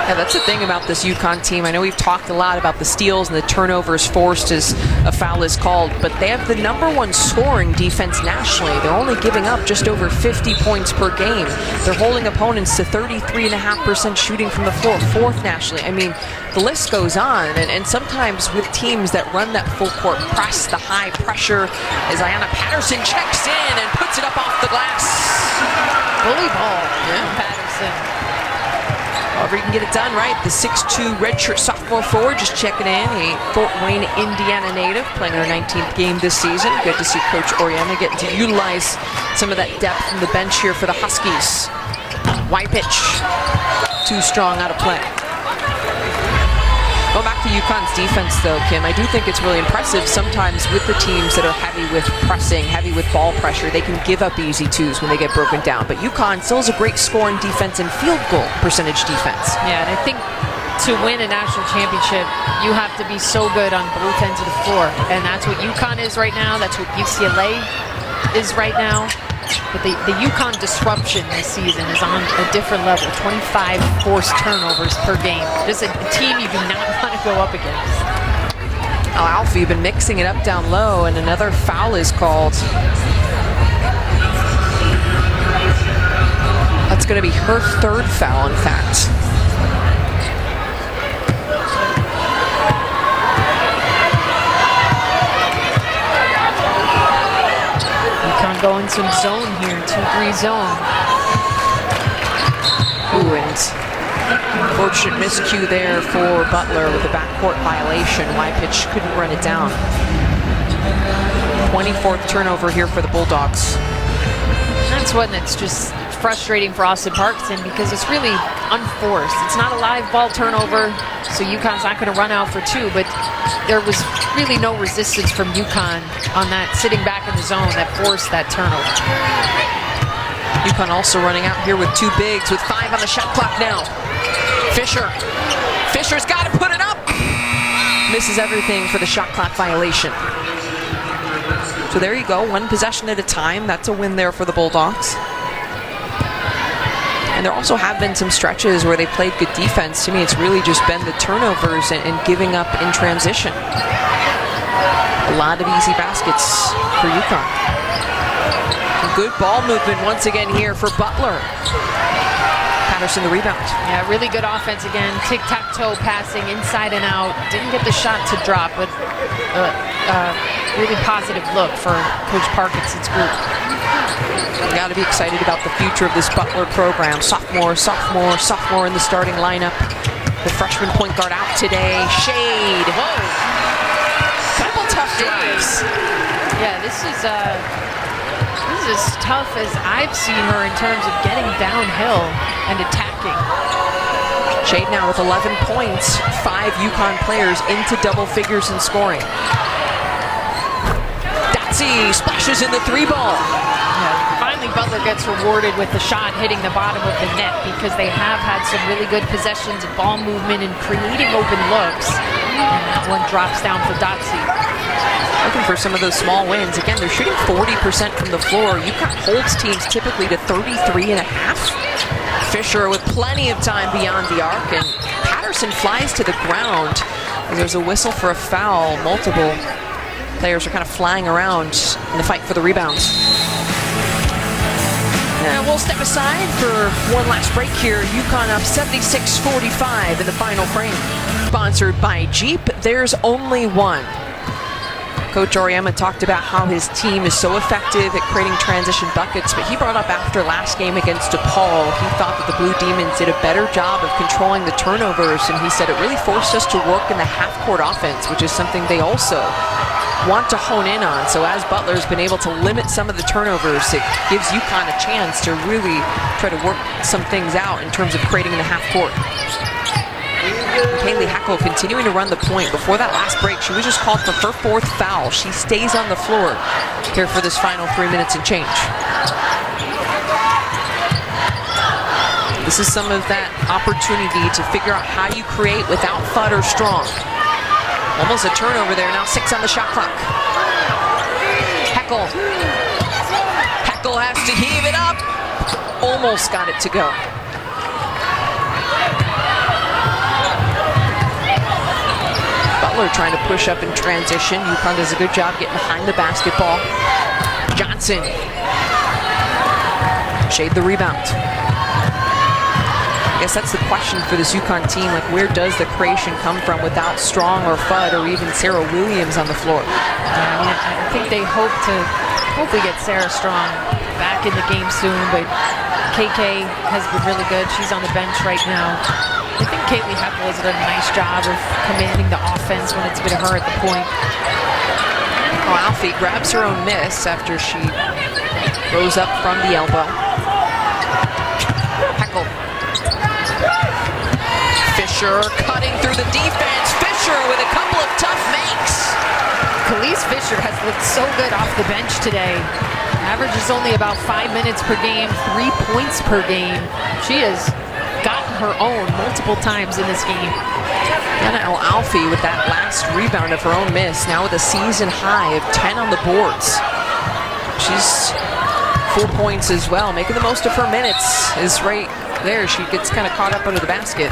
Yeah, that's the thing about this UConn team. I know we've talked a lot about the steals and the turnovers forced as a foul is called, but they have the #1 scoring defense nationally. They're only giving up just over 50 points per game. They're holding opponents to 33.5% shooting from the floor, 4th nationally. I mean, the list goes on, and sometimes with teams that run that full court press, the high pressure, as Ayanna Patterson checks in and puts it up off the glass. Bully ball, yeah. Patterson. However you can get it done, right? The 6'2" redshirt sophomore forward just checking in, a Fort Wayne, Indiana native, playing her 19th game this season. Good to see Coach Oriema getting to utilize some of that depth from the bench here for the Huskies. Wide pitch, too strong out of play. Going back to UConn's defense, though, Kim, I do think it's really impressive sometimes with the teams that are heavy with pressing, heavy with ball pressure. They can give up easy 2s when they get broken down. But UConn still is a great scoring defense and field goal percentage defense. Yeah, and I think to win a national championship, you have to be so good on both ends of the floor. And that's what UConn is right now. That's what UCLA is right now. But the UConn disruption this season is on a different level. 25 forced turnovers per game. Just a team you do not want to go up against. Alfie been mixing it up down low, and another foul is called. That's going to be her third foul, in fact. UConn going some zone here, 2-3 zone. Ooh, and unfortunate miscue there for Butler with a backcourt violation. Wypitch couldn't run it down. 24th turnover here for the Bulldogs. That's one that's just frustrating for Austin Parkinson because it's really unforced. It's not a live ball turnover, so UConn's not going to run out for two, but there was really no resistance from UConn on that sitting back in the zone that forced that turnover. UConn also running out here with two bigs with 5 on the shot clock now. Fisher's got to put it up. Misses everything for the shot clock violation. So there you go, 1 possession at a time. That's a win there for the Bulldogs. And there also have been some stretches where they played good defense. To me, it's really just been the turnovers and giving up in transition. A lot of easy baskets for UConn. Good ball movement once again here for Butler. Patterson the rebound. Yeah, really good offense again. Tic-tac-toe passing inside and out. Didn't get the shot to drop, but really positive look for Coach Parkinson's group. You got to be excited about the future of this Butler program. Sophomore in the starting lineup. The freshman point guard out today. Shade. Whoa. Couple tough drives. Yeah, this is as tough as I've seen her in terms of getting downhill and attacking. Shade now with 11 points. 5 UConn players into double figures in scoring. Datsy splashes in the 3-ball. Yeah, finally Butler gets rewarded with the shot hitting the bottom of the net because they have had some really good possessions of ball movement and creating open looks. And that one drops down for Datsy. Looking for some of those small wins. Again, they're shooting 40% from the floor. UConn holds teams typically to 33.5. Fisher with plenty of time beyond the arc, and Patterson flies to the ground. There's a whistle for a foul. Multiple players are kind of flying around in the fight for the rebounds. And we'll step aside for one last break here. UConn up 76-45 in the final frame. Sponsored by Jeep, there's only one. Coach Auriemma talked about how his team is so effective at creating transition buckets, but he brought up after last game against DePaul, he thought that the Blue Demons did a better job of controlling the turnovers, and he said it really forced us to work in the half-court offense, which is something they also want to hone in on. So as Butler's been able to limit some of the turnovers, it gives UConn a chance to really try to work some things out in terms of creating the half-court. Kaylee Hackle continuing to run the point. Before that last break, she was just called for her 4th foul. She stays on the floor here for this final 3 minutes and change. This is some of that opportunity to figure out how you create without Fudd or Strong. Almost a turnover there. Now 6 on the shot clock. Hackle has to heave it up. Almost got it to go. Butler trying to push up in transition. UConn does a good job getting behind the basketball. Johnson. Shade the rebound. I guess that's the question for this UConn team. Like, where does the creation come from without Strong or Fudd or even Sarah Williams on the floor? I think they hope to hopefully get Sarah Strong back in the game soon, but KK has been really good. She's on the bench right now. I think Kaylee Hackle has done a nice job of commanding the offense when it's been her at the point. Oh, Alfie grabs her own miss after she rose up from the elbow. Hackle. Fisher cutting through the defense. Fisher with a couple of tough makes. Khalees Fisher has looked so good off the bench today. Average is only about 5 minutes per game, 3 points per game. She has gotten her own multiple times in this game. Anna Alfie with that last rebound of her own miss, now with a season high of 10 on the boards. She's 4 points as well, making the most of her minutes. Is right there. She gets kind of caught up under the basket.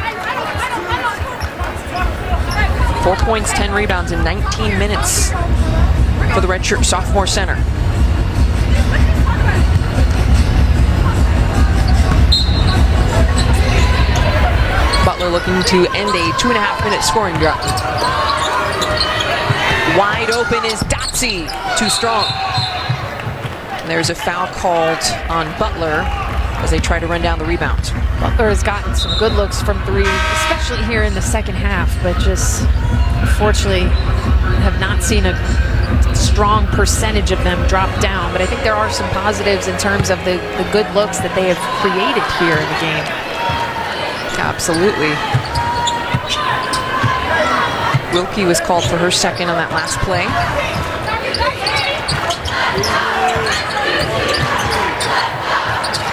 4 points, 10 rebounds in 19 minutes for the redshirt sophomore center. Butler looking to end a 2.5-minute scoring drought. Wide open is Dotsie, too strong. And there's a foul called on Butler as they try to run down the rebound. Butler has gotten some good looks from three, especially here in the second half, but just unfortunately have not seen a strong percentage of them drop down. But I think there are some positives in terms of the good looks that they have created here in the game. Absolutely. Wilkie was called for her second on that last play.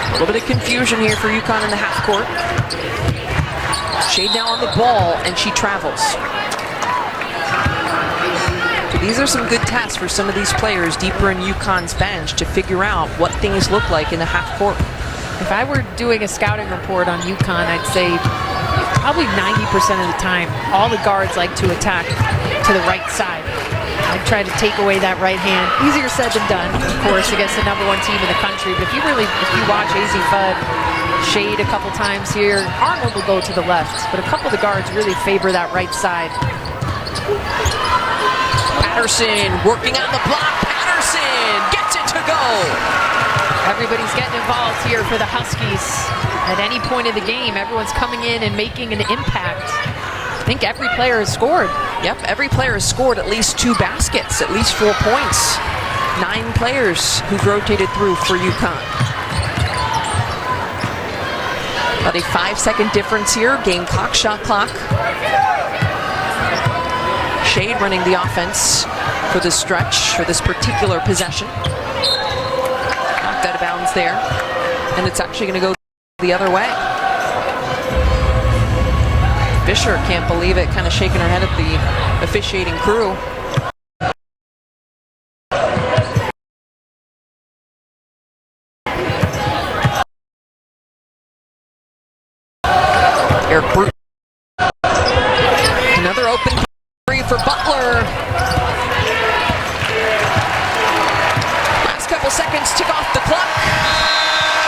A little bit of confusion here for UConn in the half court. Shade now on the ball, and she travels. So these are some good tests for some of these players deeper in UConn's bench to figure out what things look like in the half court. If I were doing a scouting report on UConn, I'd say probably 90% of the time, all the guards like to attack to the right side. I'd try to take away that right hand. Easier said than done, of course, against the #1 team in the country. But if you watch AZ Fudd shade a couple times here, Arnold will go to the left. But a couple of the guards really favor that right side. Patterson working on the block. Patterson gets it to go. Everybody's getting involved here for the Huskies. At any point of the game, everyone's coming in and making an impact. I think every player has scored. Yep, every player has scored at least 2 baskets, at least 4 points. 9 players who've rotated through for UConn. About a 5-second difference here. Gamecock, shot clock. Shade running the offense for this stretch, for this particular possession. Knocked out of bounds there. And it's actually going to go the other way. Fisher can't believe it, kind of shaking her head at the officiating crew. Eric Brute. Another open three for Butler. Last couple seconds, tick off the clock.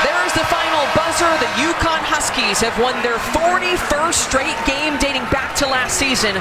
There's the final buzzer. The UConn Huskies have won their 41st straight game dating back to last season.